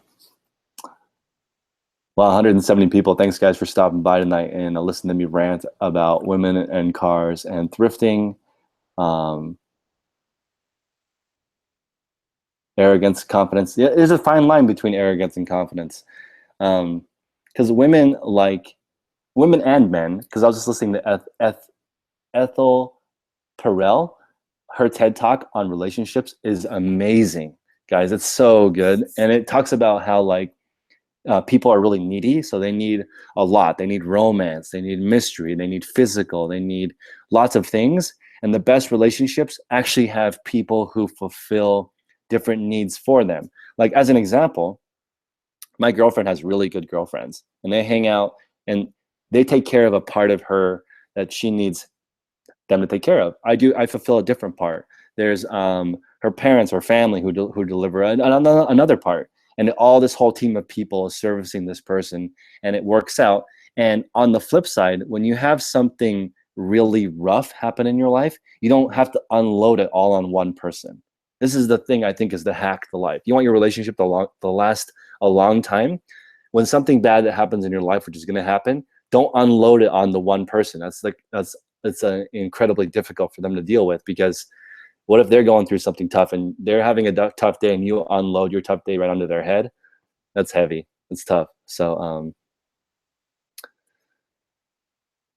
170 people. Thanks, guys, for stopping by tonight and listening to me rant about women and cars and thrifting. Arrogance, confidence. Yeah, there's a fine line between arrogance and confidence. Because women and men, because I was just listening to Ethel Perel. Her TED Talk on relationships is amazing, guys. It's so good. And it talks about how, like, people are really needy, so they need a lot. They need romance, they need mystery, they need physical, they need lots of things. And the best relationships actually have people who fulfill different needs for them. Like, as an example, my girlfriend has really good girlfriends, and they hang out and they take care of a part of her that she needs them to take care of. I fulfill a different part. There's her parents or family who deliver another part. And all this whole team of people is servicing this person, and it works out. And on the flip side, when you have something really rough happen in your life, you don't have to unload it all on one person. This is the thing I think is the hack to life. You want your relationship to last a long time. When something bad that happens in your life, which is going to happen, don't unload it on the one person. It's incredibly difficult for them to deal with, because What if they're going through something tough and they're having a tough day and you unload your tough day right onto their head? That's heavy. It's tough. So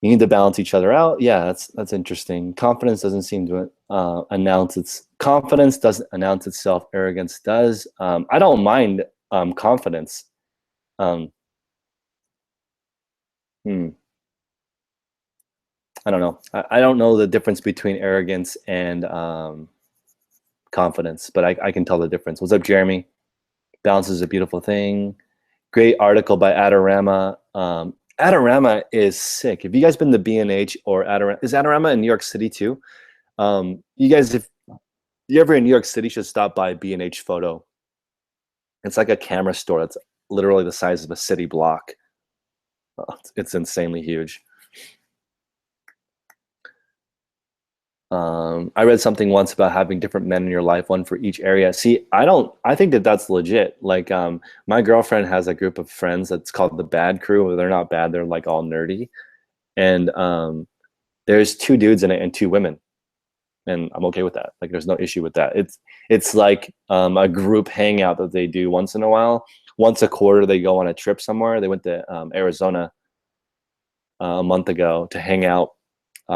you need to balance each other out. Yeah, that's interesting. Confidence doesn't seem to announce its confidence doesn't announce itself. Arrogance does. I don't mind confidence. Um, hmm, I don't know. I don't know the difference between arrogance and confidence, but I can tell the difference. What's up, Jeremy? Balance is a beautiful thing. Great article by Adorama. Adorama is sick. Have you guys been to B&H or Adorama? Is Adorama in New York City too? You guys, if you're ever in New York City, should stop by B&H Photo. It's like a camera store that's literally the size of a city block. It's insanely huge. I read something once about having different men in your life, one for each area. See, I think that that's legit. Like, my girlfriend has a group of friends that's called the Bad Crew. They're not bad. They're like all nerdy. And there's 2 dudes in it and 2 women. And I'm okay with that. Like, there's no issue with that. It's like a group hangout that they do once in a while. Once a quarter, they go on a trip somewhere. They went to Arizona a month ago to hang out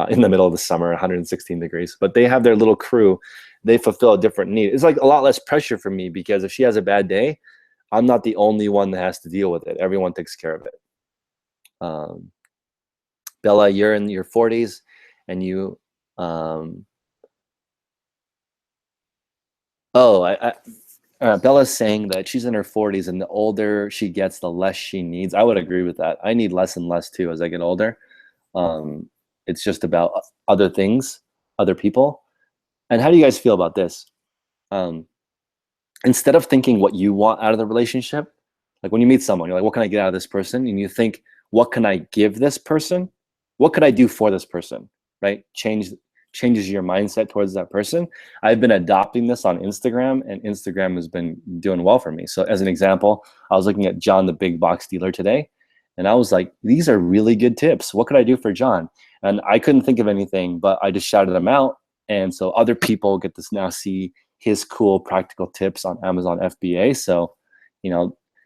in the middle of the summer, 116 degrees. But they have their little crew. They fulfill a different need. It's like a lot less pressure for me because if she has a bad day, I'm not the only one that has to deal with it. Everyone takes care of it. Bella, you're in your 40s and you Bella's saying that she's in her 40s and the older she gets, the less she needs. I would agree with that. I need less and less too as I get older. It's just about other things, other people. And how do you guys feel about this? Instead of thinking what you want out of the relationship, like when you meet someone, you're like, what can I get out of this person? And you think, what can I give this person? What could I do for this person? Right? Changes your mindset towards that person. I've been adopting this on Instagram, and Instagram has been doing well for me. So as an example, I was looking at John, the big box dealer today, and I was like, these are really good tips. What could I do for John? And I couldn't think of anything, but I just shouted them out. And so other people get to now see his cool practical tips on Amazon FBA. So,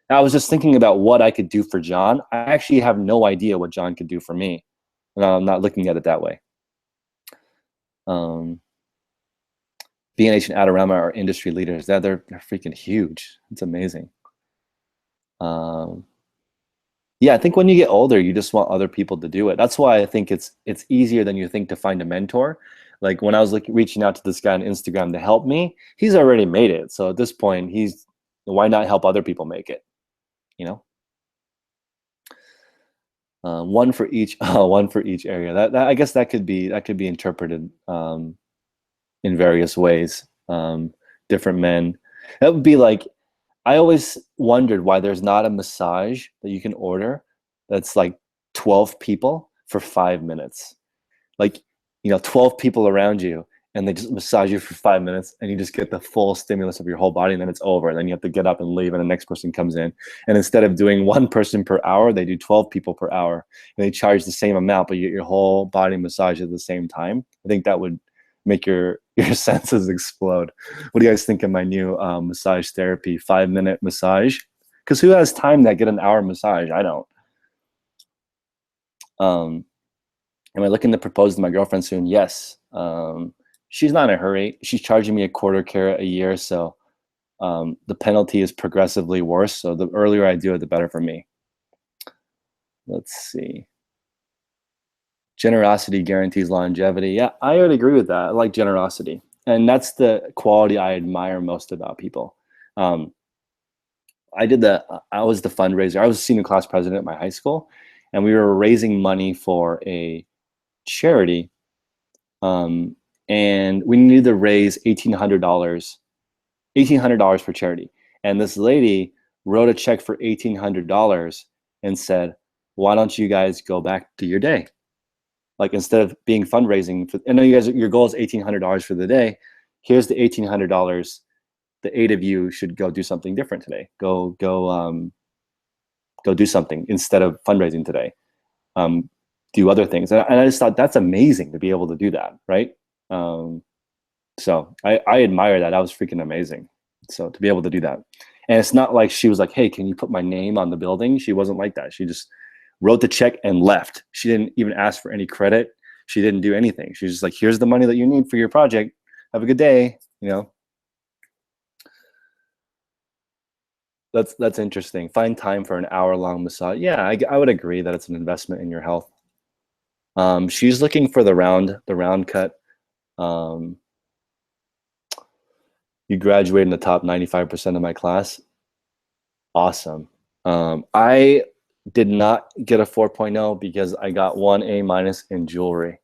I was just thinking about what I could do for John. I actually have no idea what John could do for me. And I'm not looking at it that way. B&H and Adorama are industry leaders. They're freaking huge. It's amazing. Yeah, I think when you get older, you just want other people to do it. That's why I think it's easier than you think to find a mentor. Like when I was reaching out to this guy on Instagram to help me, he's already made it. So at this point, why not help other people make it? One for each area. That I guess that could be interpreted in various ways. Different men. That would be like, I always wondered why there's not a massage that you can order that's like 12 people for 5 minutes. Like, 12 people around you and they just massage you for 5 minutes and you just get the full stimulus of your whole body, and then it's over. And then you have to get up and leave and the next person comes in. And instead of doing 1 person per hour, they do 12 people per hour. And they charge the same amount, but you get your whole body massage at the same time. I think that would make your senses explode. What do you guys think of my new massage therapy 5-minute massage? Because who has time to get an hour massage? I don't. Am I looking to propose to my girlfriend soon? Yes. She's not in a hurry. She's charging me $250,000 a year, so the penalty is progressively worse. So the earlier I do it, the better for me. Let's see. Generosity guarantees longevity. Yeah, I would agree with that. I like generosity. And that's the quality I admire most about people. I was the fundraiser. I was a senior class president at my high school, and we were raising money for a charity. And we needed to raise $1,800 for charity. And this lady wrote a check for $1,800 and said, why don't you guys go back to your day? Like, instead of being fundraising, I know you guys, your goal is $1,800 for the day. Here's the $1,800. The 8 of you should go do something different today. Go do something instead of fundraising today. Do other things. And I just thought that's amazing to be able to do that, right? So I admire that. That was freaking amazing. So to be able to do that. And it's not like she was like, hey, can you put my name on the building? She wasn't like that. She just wrote the check and left. She didn't even ask for any credit. She didn't do anything. She's just like, here's the money that you need for your project. Have a good day. You know, that's interesting. Find time for an hour-long massage. Yeah, I would agree that it's an investment in your health. She's looking for the round cut. Um, you graduated in the top 95% of my class. Awesome. I did not get a 4.0 because I got 1 A- in jewelry.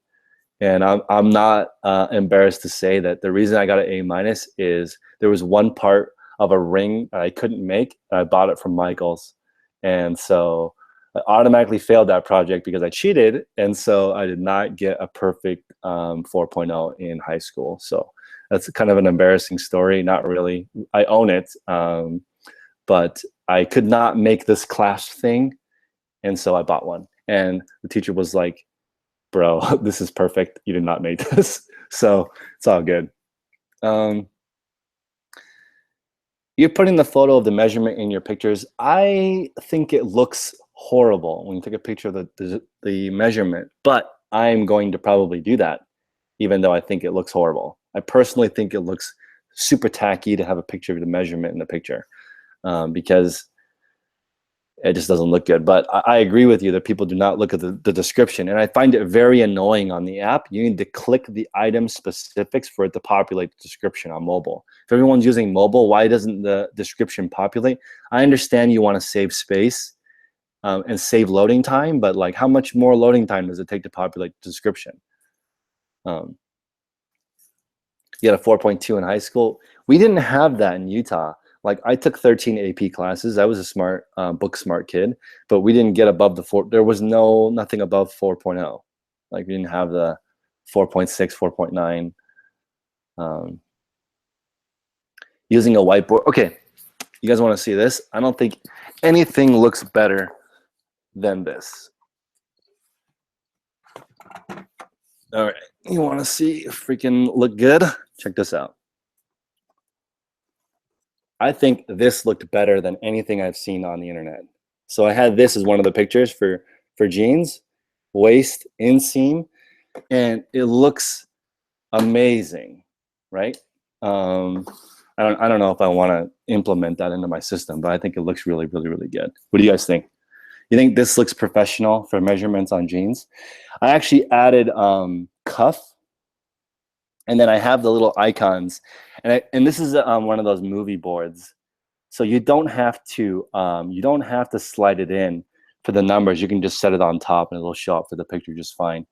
And I'm not embarrassed to say that the reason I got an A- is there was one part of a ring that I couldn't make. And I bought it from Michael's. And so I automatically failed that project because I cheated. And so I did not get a perfect 4.0 in high school. So that's kind of an embarrassing story. Not really. I own it. But I could not make this class thing. And so I bought one. And the teacher was like, bro, this is perfect. You did not make this. So it's all good. You're putting the photo of the measurement in your pictures. I think it looks horrible when you take a picture of the measurement, but I'm going to probably do that, even though I think it looks horrible. I personally think it looks super tacky to have a picture of the measurement in the picture because it just doesn't look good. But I agree with you that people do not look at the description. And I find it very annoying on the app. You need to click the item specifics for it to populate the description on mobile. If everyone's using mobile, why doesn't the description populate? I understand you want to save space and save loading time, but like how much more loading time does it take to populate the description? You had a 4.2 in high school. We didn't have that in Utah. Like I took 13 AP classes. I was a smart, book smart kid, but we didn't get above the 4. There was nothing above 4.0. Like we didn't have the 4.6, 4.9. Using a whiteboard. Okay, you guys want to see this? I don't think anything looks better than this. All right, you want to see freaking look good? Check this out. I think this looked better than anything I've seen on the internet. So I had this as one of the pictures for jeans, waist, inseam, and it looks amazing, right? I don't know if I want to implement that into my system, but I think it looks really, really, really good. What do you guys think? You think this looks professional for measurements on jeans? I actually added cuff, and then I have the little icons, and this is one of those movie boards. So you don't have to slide it in for the numbers. You can just set it on top and it'll show up for the picture just fine.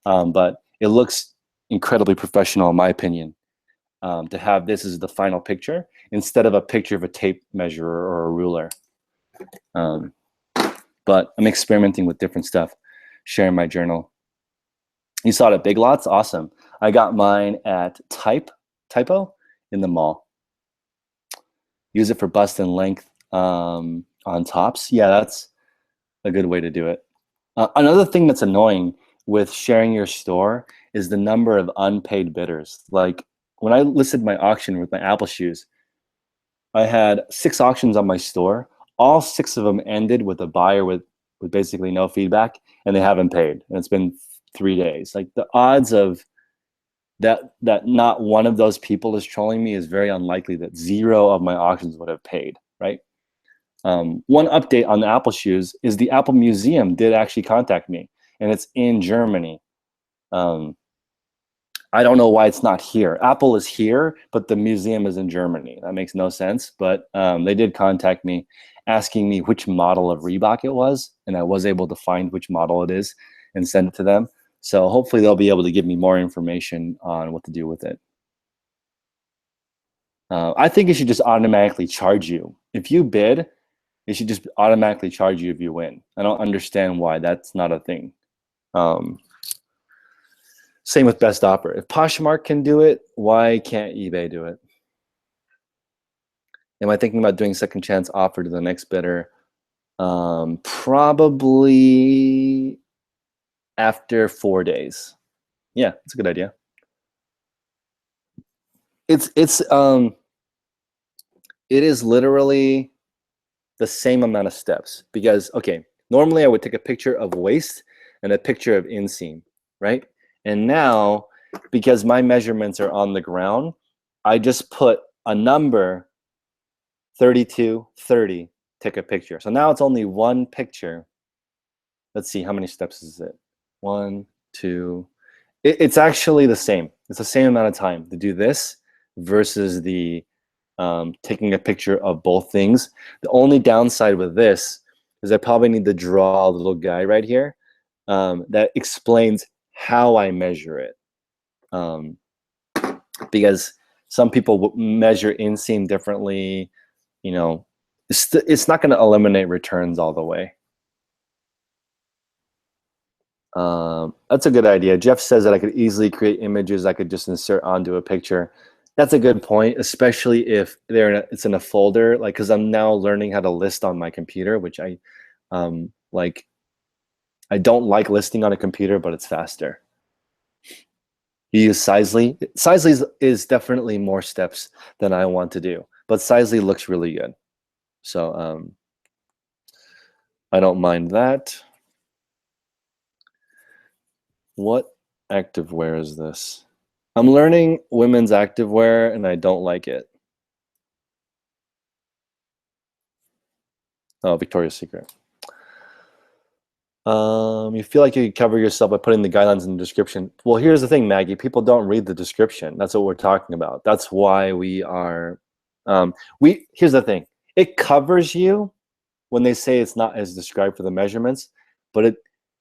But it looks incredibly professional in my opinion to have this as the final picture instead of a picture of a tape measure or a ruler. But I'm experimenting with different stuff, sharing my journal. You saw it at Big Lots? Awesome. I got mine at Typo in the mall. Use it for bust and length on tops. Yeah, that's a good way to do it. Another thing that's annoying with sharing your store is the number of unpaid bidders. Like when I listed my auction with my Apple shoes, I had 6 auctions on my store. All 6 of them ended with a buyer with basically no feedback, and they haven't paid. And it's been 3 days. Like the odds of that not one of those people is trolling me is very unlikely. That 0 of my auctions would have paid, right? One update on the Apple shoes is the Apple Museum did actually contact me, and it's in Germany. I don't know why it's not here. Apple is here, but the museum is in Germany. That makes no sense, but they did contact me asking me which model of Reebok it was, and I was able to find which model it is and send it to them. So hopefully they'll be able to give me more information on what to do with it. I think it should just automatically charge you. If you bid, it should just automatically charge you if you win. I don't understand why that's not a thing. Same with best offer. If Poshmark can do it, why can't eBay do it? Am I thinking about doing second chance offer to the next bidder? Probably after 4 days. Yeah, that's a good idea. It's it is literally the same amount of steps because, okay, normally I would take a picture of waist and a picture of inseam, right? And now, because my measurements are on the ground, I just put a number, 32, 30, take a picture. So now it's only one picture. Let's see, how many steps is it? One, two. It's actually the same. It's the same amount of time to do this versus the taking a picture of both things. The only downside with this is I probably need to draw a little guy right here that explains how I measure it. Because some people measure inseam differently. You know, it's not going to eliminate returns all the way. That's a good idea. Jeff says that I could easily create images I could just insert onto a picture. That's a good point, especially if it's in a folder, like, because I'm now learning how to list on my computer, which like. I don't like listing on a computer, but it's faster. You use Sizely. Sizely is definitely more steps than I want to do, but Sizely looks really good. So I don't mind that. What activewear is this? I'm learning women's activewear and I don't like it. Oh, Victoria's Secret. You feel like you could cover yourself by putting the guidelines in the description. Well, here's the thing, Maggie. People don't read the description. That's what we're talking about. That's why we are. Here's the thing. It covers you when they say it's not as described for the measurements, but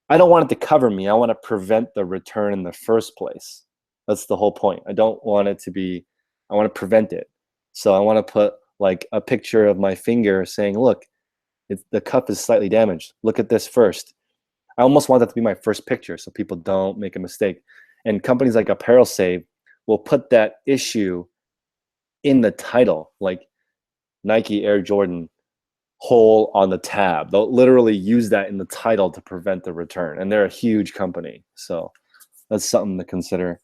I don't want it to cover me. I want to prevent the return in the first place. That's the whole point. I don't want it to be. I want to prevent it. So I want to put like a picture of my finger saying, "Look, the cuff is slightly damaged. Look at this first." I almost want that to be my first picture so people don't make a mistake. And companies like Apparel Save will put that issue in the title, like Nike Air Jordan hole on the tab. They'll literally use that in the title to prevent the return. And they're a huge company. So that's something to consider.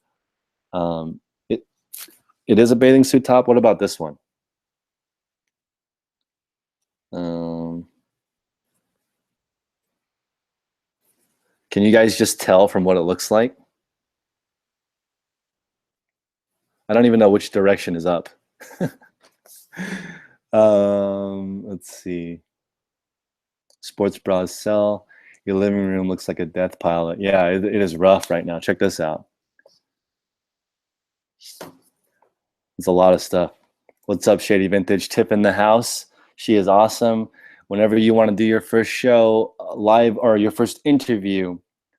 It is a bathing suit top. What about this one? Can you guys just tell from what it looks like? I don't even know which direction is up. Let's see. Sports bras sell. Your living room looks like a death pile. Yeah, it is rough right now. Check this out. It's a lot of stuff. What's up, Shady Vintage? Tip in the house. She is awesome. Whenever you want to do your first show live or your first interview,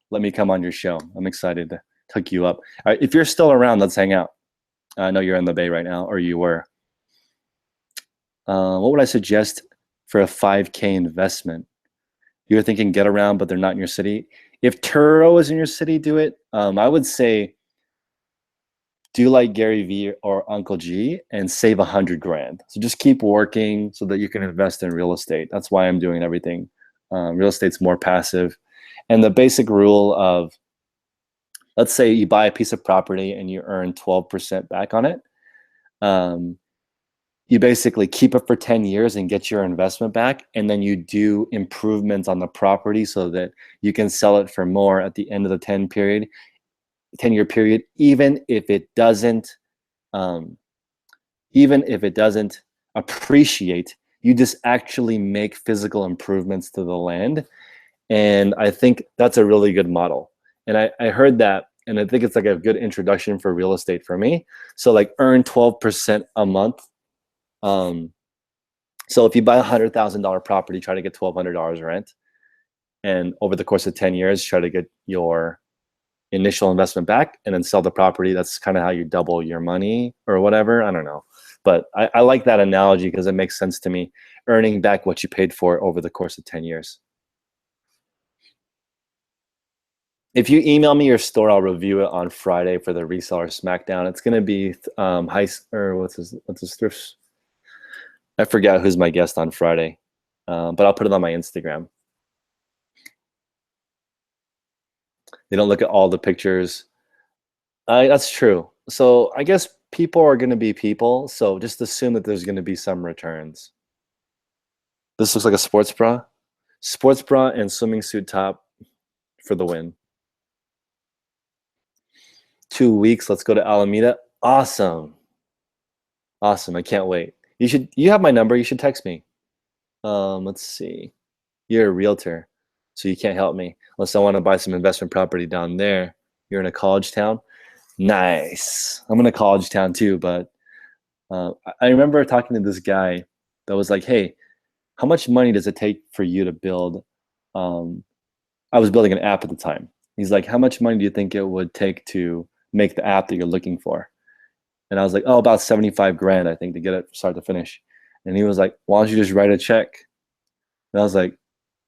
let me come on your show. I'm excited to hook you up. All right, if you're still around, let's hang out. I know you're in the Bay right now, or you were. What would I suggest for a 5K investment? You're thinking get around, but they're not in your city. If Turo is in your city, do it. I would say do like Gary Vee or Uncle G and save 100 grand. So just keep working so that you can invest in real estate. That's why I'm doing everything. Real estate's more passive. And the basic rule of, let's say you buy a piece of property and you earn 12% back on it. You basically keep it for 10 years and get your investment back. And then you do improvements on the property so that you can sell it for more at the end of the 10-year period, even if it doesn't appreciate. You just actually make physical improvements to the land. And I think that's a really good model. And I heard that, and I think it's like a good introduction for real estate for me. So like earn 12% a month. So if you buy $100,000 property, try to get $1,200 rent. And over the course of 10 years, try to get your initial investment back and then sell the property. That's kind of how you double your money or whatever. I don't know. But I like that analogy because it makes sense to me, earning back what you paid for over the course of 10 years. If you email me your store, I'll review it on Friday for the reseller smackdown. It's going to be what's his thrift? I forgot who's my guest on Friday, but I'll put it on my Instagram. They don't look at all the pictures. That's true. So I guess people are going to be people, so just assume that there's going to be some returns. This looks like a sports bra. Sports bra and swimming suit top for the win. 2 weeks. Let's go to Alameda. Awesome. Awesome. I can't wait. You have my number. You should text me. Let's see. You're a realtor, so you can't help me unless I want to buy some investment property down there. You're in a college town. Nice. I'm in a college town too, but I remember talking to this guy that was like, hey, how much money does it take for you to build? I was building an app at the time. He's like, how much money do you think it would take to make the app that you're looking for? And I was like, oh, about 75 grand, I think, to get it start to finish. And he was like, why don't you just write a check? And I was like,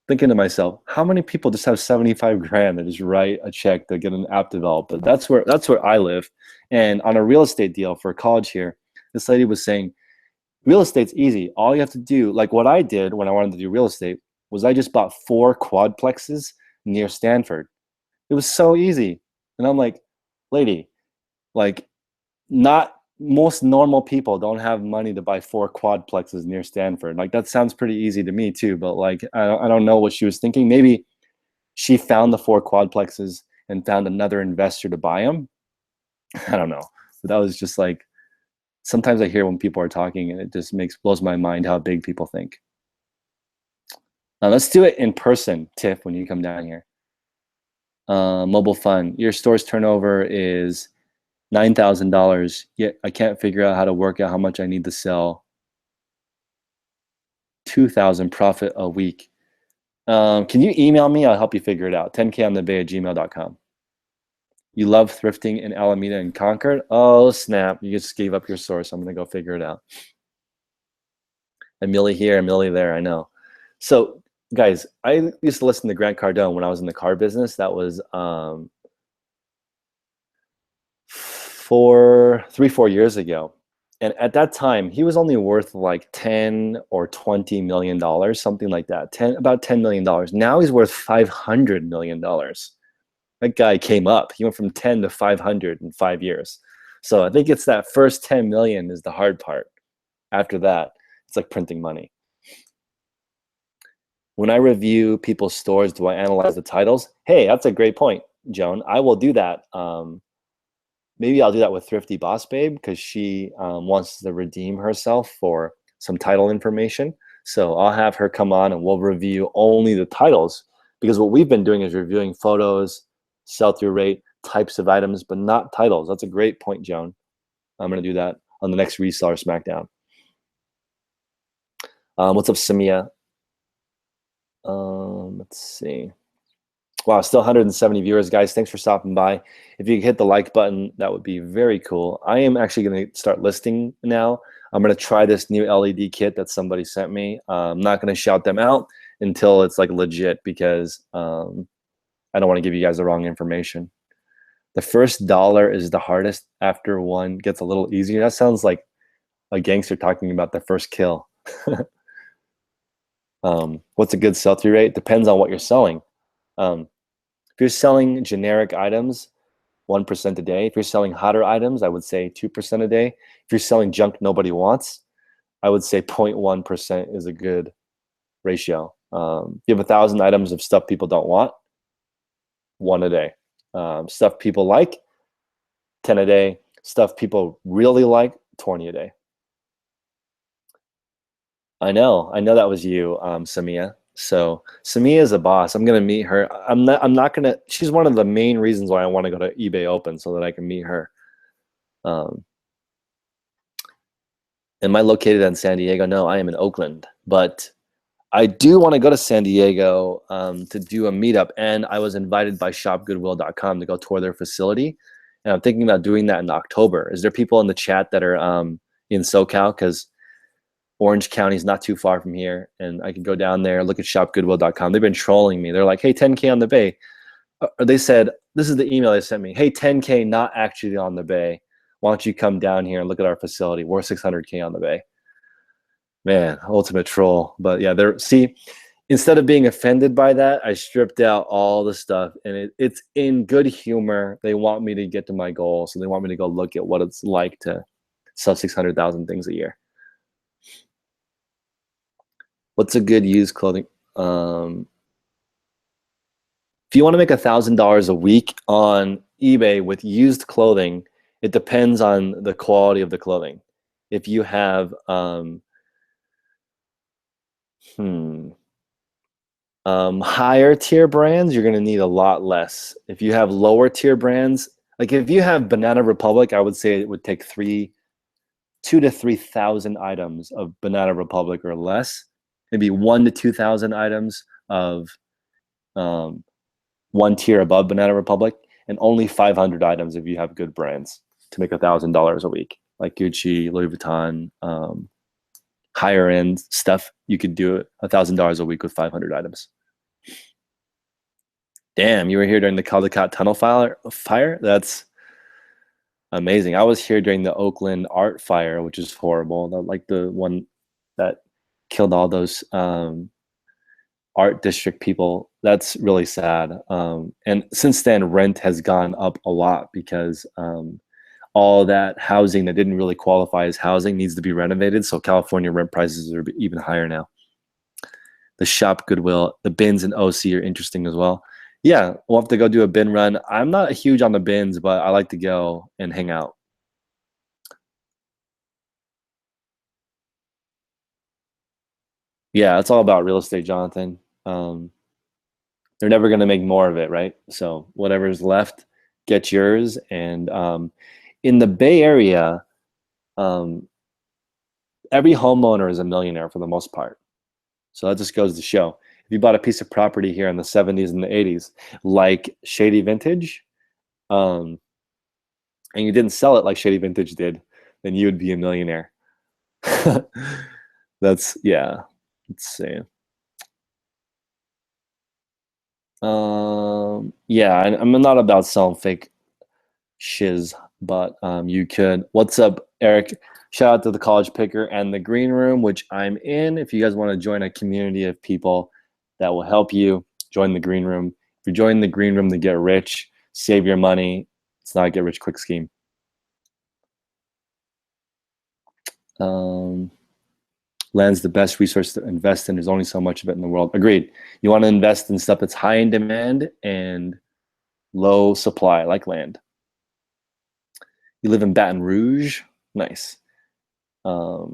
thinking to myself, how many people just have 75 grand to just write a check to get an app developed? But that's where I live. And on a real estate deal for college here, this lady was saying, real estate's easy. All you have to do, like what I did when I wanted to do real estate, was I just bought 4 quadplexes near Stanford. It was so easy. And I'm like, lady, like, not most normal people don't have money to buy 4 quadplexes near Stanford. Like, that sounds pretty easy to me too, but like, I don't know what she was thinking. Maybe she found the 4 quadplexes and found another investor to buy them. I don't know. But that was just like, sometimes I hear when people are talking and it just blows my mind how big people think. Now let's do it in person, Tiff, when you come down here. Mobile fun. Your store's turnover is $9,000. Yet I can't figure out how to work out how much I need to sell. 2,000 profit a week. Can you email me? I'll help you figure it out. 10konthebay@gmail.com. You love thrifting in Alameda and Concord? Oh, snap. You just gave up your source. I'm going to go figure it out. A milli here, a milli there. I know. So, guys, I used to listen to Grant Cardone when I was in the car business. That was 4 years ago. And at that time, he was only worth like 10 or 20 million dollars, something like that. About $10 million. Now he's worth $500 million. That guy came up. He went from 10 to 500 in 5 years. So I think it's that first 10 million is the hard part. After that, it's like printing money. When I review people's stores, do I analyze the titles? Hey, that's a great point, Joan. I will do that. Maybe I'll do that with Thrifty Boss Babe because she wants to redeem herself for some title information. So I'll have her come on and we'll review only the titles, because what we've been doing is reviewing photos, sell-through rate, types of items, but not titles. That's a great point, Joan. I'm going to do that on the next Reseller Smackdown. What's up, Samia? Let's see. Wow, still 170 viewers, guys. Thanks for stopping by. If you could hit the like button, that would be very cool. I am actually going to start listing now. I'm going to try this new LED kit that somebody sent me. I'm not going to shout them out until it's like legit, because I don't want to give you guys the wrong information. The first dollar is the hardest. After one gets a little easier. That sounds like a gangster talking about the first kill. What's a good sell-through rate? Depends on what you're selling. If you're selling generic items, 1% a day. If you're selling hotter items, I would say 2% a day. If you're selling junk nobody wants, I would say 0.1% is a good ratio. If you have 1,000 items of stuff people don't want, 1 a day. Stuff people like, 10 a day. Stuff people really like, 20 a day. I know that was you, Samia. So Samia is a boss. I'm gonna meet her. I'm not gonna. She's one of the main reasons why I want to go to eBay Open, so that I can meet her. Am I located in San Diego? No, I am in Oakland, but I do want to go to San Diego to do a meetup, and I was invited by shopgoodwill.com to go tour their facility, and I'm thinking about doing that in October. Is there people in the chat that are in SoCal? Because Orange County is not too far from here, and I could go down there, look at shopgoodwill.com. They've been trolling me. They're like, hey, 10K on the Bay. They said, this is the email they sent me. Hey, 10K not actually on the Bay. Why don't you come down here and look at our facility? We're 600K on the Bay. Man, ultimate troll. But yeah, see, instead of being offended by that, I stripped out all the stuff, and it's in good humor. They want me to get to my goal, so they want me to go look at what it's like to sell 600,000 things a year. What's a good used clothing? If you want to make $1,000 a week on eBay with used clothing, it depends on the quality of the clothing. If you have higher tier brands, you're going to need a lot less. If you have lower tier brands, like if you have Banana Republic, I would say it would take 2,000 to 3,000 items of Banana Republic or less, maybe 1,000 to 2,000 items of one tier above Banana Republic, and only 500 items if you have good brands to make $1,000 a week, like Gucci, Louis Vuitton, higher end stuff. You could do $1,000 a week with 500 items. Damn, you were here during the Caldecott Tunnel fire? That's amazing. I was here during the Oakland art fire, which is horrible. Like the one that killed all those art district people. That's really sad. And since then, rent has gone up a lot because all that housing that didn't really qualify as housing needs to be renovated. So California rent prices are even higher now. The shop Goodwill, the bins in OC are interesting as well. Yeah, we'll have to go do a bin run. I'm not huge on the bins, but I like to go and hang out. Yeah, it's all about real estate, Jonathan. They're never going to make more of it, right? So whatever's left, get yours. And in the Bay Area, every homeowner is a millionaire for the most part. So that just goes to show. If you bought a piece of property here in the 70s and the 80s, like Shady Vintage, and you didn't sell it like Shady Vintage did, then you would be a millionaire. That's, yeah, let's see. Yeah, I'm not about selling fake shiz, but you could. What's up, Eric? Shout out to the College Picker and the Green Room, which I'm in. If you guys want to join a community of people that will help you, join the Green Room. If you join the Green Room to get rich, save your money. It's not a get rich quick scheme. Land's the best resource to invest in. There's only so much of it in the world. Agreed. You want to invest in stuff that's high in demand and low supply, like land. You live in Baton Rouge? Nice. I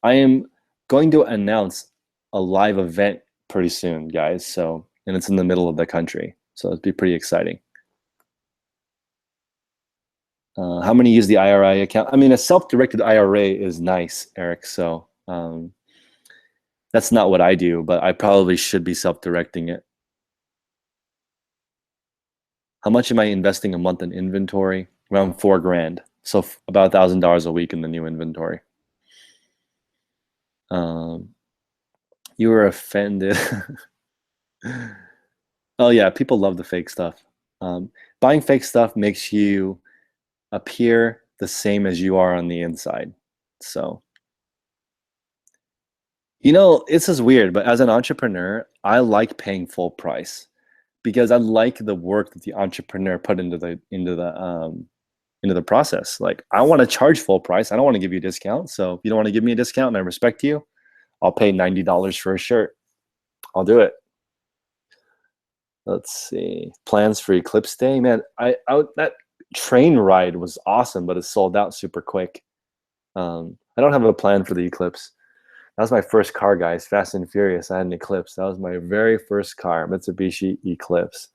am going to announce a live event pretty soon, guys. So, and it's in the middle of the country. So it'd be pretty exciting. How many use the IRA account? I mean, a self-directed IRA is nice, Eric. So that's not what I do, but I probably should be self-directing it. How much am I investing a month in inventory? Around $4,000. So about $1,000 a week in the new inventory. You were offended. Oh yeah, people love the fake stuff. Buying fake stuff makes you appear the same as you are on the inside. So, you know, this is weird, but as an entrepreneur, I like paying full price because I like the work that the entrepreneur put into the process. Like, I want to charge full price. I don't want to give you a discount. So if you don't want to give me a discount and I respect you, I'll pay $90 for a shirt. I'll do it. Let's see. Plans for Eclipse Day, man. That train ride was awesome, but it sold out super quick. I don't have a plan for the Eclipse. That was my first car, guys. Fast and Furious. I had an Eclipse. That was my very first car, Mitsubishi Eclipse,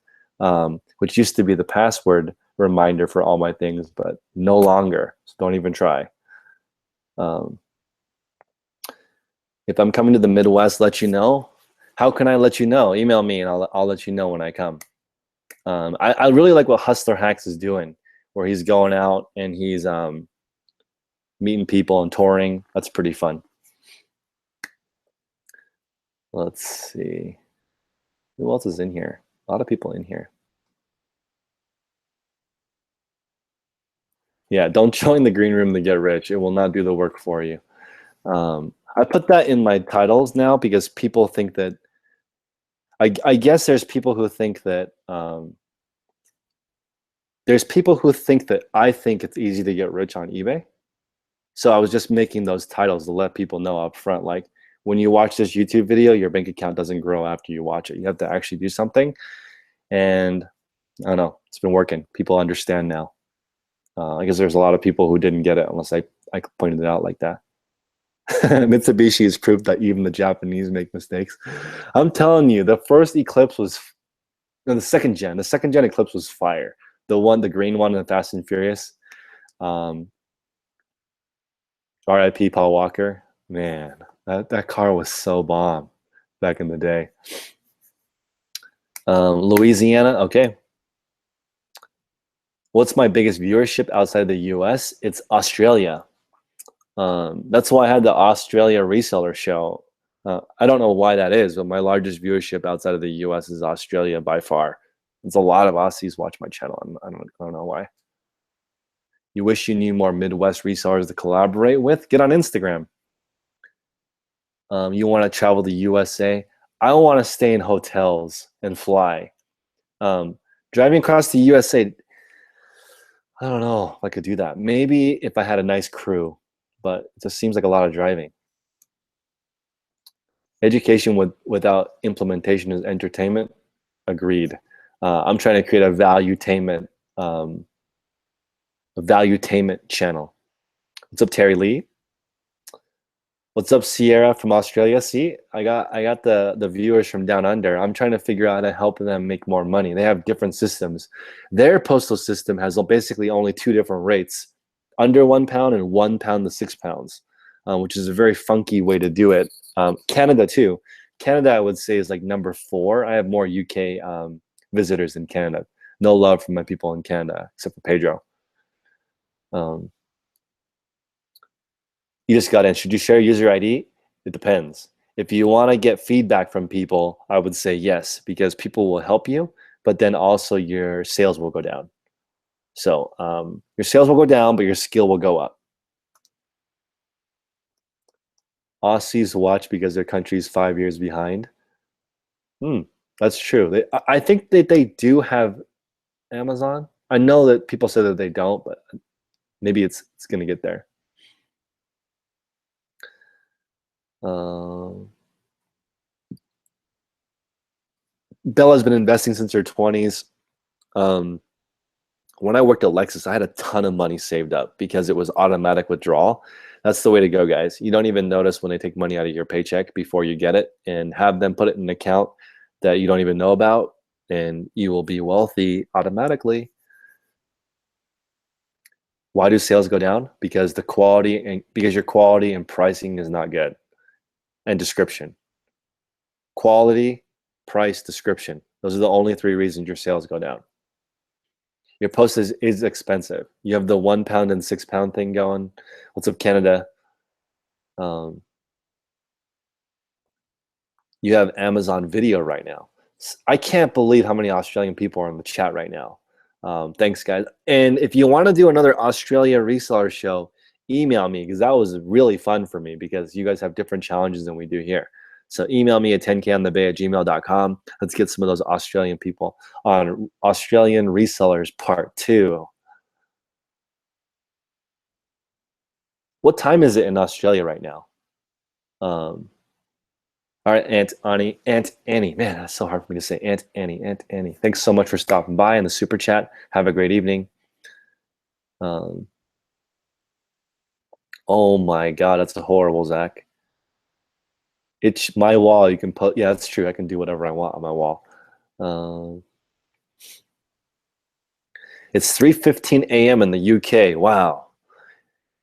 which used to be the password reminder for all my things, but no longer. So don't even try. If I'm coming to the Midwest, let you know. How can I let you know? Email me and I'll let you know when I come. I really like what Hustler Hacks is doing, where he's going out and he's meeting people and touring. That's pretty fun. Let's see. Who else is in here? A lot of people in here. Yeah, don't join the Green Room to get rich. It will not do the work for you. I put that in my titles now because people think that I guess there's people who think that I think it's easy to get rich on eBay. So I was just making those titles to let people know up front, like when you watch this YouTube video, your bank account doesn't grow after you watch it. You have to actually do something. And I don't know, it's been working. People understand now. I guess there's a lot of people who didn't get it unless I pointed it out like that. Mitsubishi has proved that even the Japanese make mistakes. I'm telling you, the first Eclipse was, no, the second gen Eclipse was fire. The green one in Fast and Furious. R.I.P. Paul Walker. Man, that car was so bomb back in the day. Louisiana, okay. What's my biggest viewership outside the US? It's Australia. That's why I had the Australia reseller show. I don't know why that is, but my largest viewership outside of the US is Australia by far. It's a lot of Aussies watch my channel. I don't know why. You wish you knew more Midwest resellers to collaborate with? Get on Instagram. You want to travel the USA? I want to stay in hotels and fly. Driving across the USA, I don't know if I could do that. Maybe if I had a nice crew, but it just seems like a lot of driving. Education without implementation is entertainment. Agreed. I'm trying to create a valuetainment channel. What's up, Terry Lee? What's up, Sierra from Australia? See, I got the viewers from down under. I'm trying to figure out how to help them make more money. They have different systems. Their postal system has basically only two different rates, under £1 and £1 to £6, which is a very funky way to do it. Canada too. Canada, I would say, is like number 4. I have more UK visitors in Canada. No love from my people in Canada, except for Pedro. You just got in. Should you share user ID? It depends. If you want to get feedback from people, I would say yes, because people will help you, but then also your sales will go down. So your sales will go down, but your skill will go up. Aussies watch because their country's 5 years behind. That's true. I think that they do have Amazon. I know that people say that they don't, but maybe it's going to get there. Bella's been investing since her 20s. When I worked at Lexus, I had a ton of money saved up because it was automatic withdrawal. That's the way to go, guys. You don't even notice when they take money out of your paycheck before you get it, and have them put it in an account that you don't even know about, and you will be wealthy automatically. Why do sales go down? Because your quality and pricing is not good. And description. Quality, price, description. Those are the only 3 reasons your sales go down. Your post is expensive. You have the £1 and £6 thing going. What's up, Canada? You have Amazon Video right now. I can't believe how many Australian people are in the chat right now. Thanks, guys. And if you want to do another Australia reseller show, email me, because that was really fun for me, because you guys have different challenges than we do here. So email me at 10konthebay@gmail.com. Let's get some of those Australian people on Australian Resellers Part 2. What time is it in Australia right now? All right, Aunt Annie. Man, that's so hard for me to say. Aunt Annie. Thanks so much for stopping by in the super chat. Have a great evening. Oh my God, that's horrible, Zach. It's my wall. You can put. Yeah, that's true. I can do whatever I want on my wall. It's 3:15 a.m. in the UK. Wow.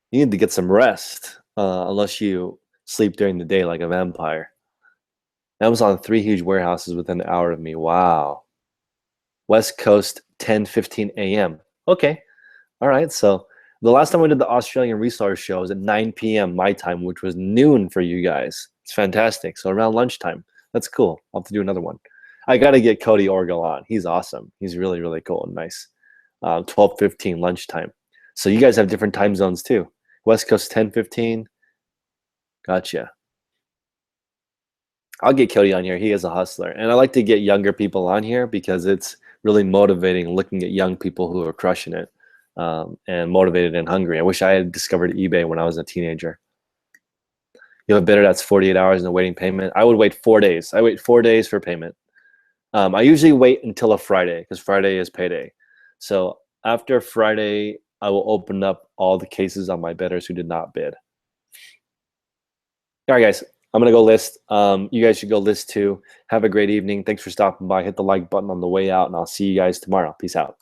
You need to get some rest, unless you sleep during the day like a vampire. Amazon 3 huge warehouses within an hour of me. Wow. West Coast 10:15 a.m. Okay. All right. So the last time we did the Australian reseller show was at 9 p.m. my time, which was noon for you guys. It's fantastic. So around lunchtime. That's cool. I'll have to do another one. I got to get Cody Orgel on. He's awesome. He's really, really cool and nice. 12:15 lunchtime. So you guys have different time zones too. West Coast 10:15. Gotcha. I'll get Cody on here. He is a hustler. And I like to get younger people on here because it's really motivating looking at young people who are crushing it. and motivated and hungry. I wish I had discovered eBay when I was a teenager. You have a bidder that's 48 hours in awaiting payment. I would wait 4 days. I wait 4 days for payment. I usually wait until a Friday because Friday is payday. So after Friday, I will open up all the cases on my bidders who did not bid. All right, guys, I'm going to go list. You guys should go list too. Have a great evening. Thanks for stopping by. Hit the like button on the way out, and I'll see you guys tomorrow. Peace out.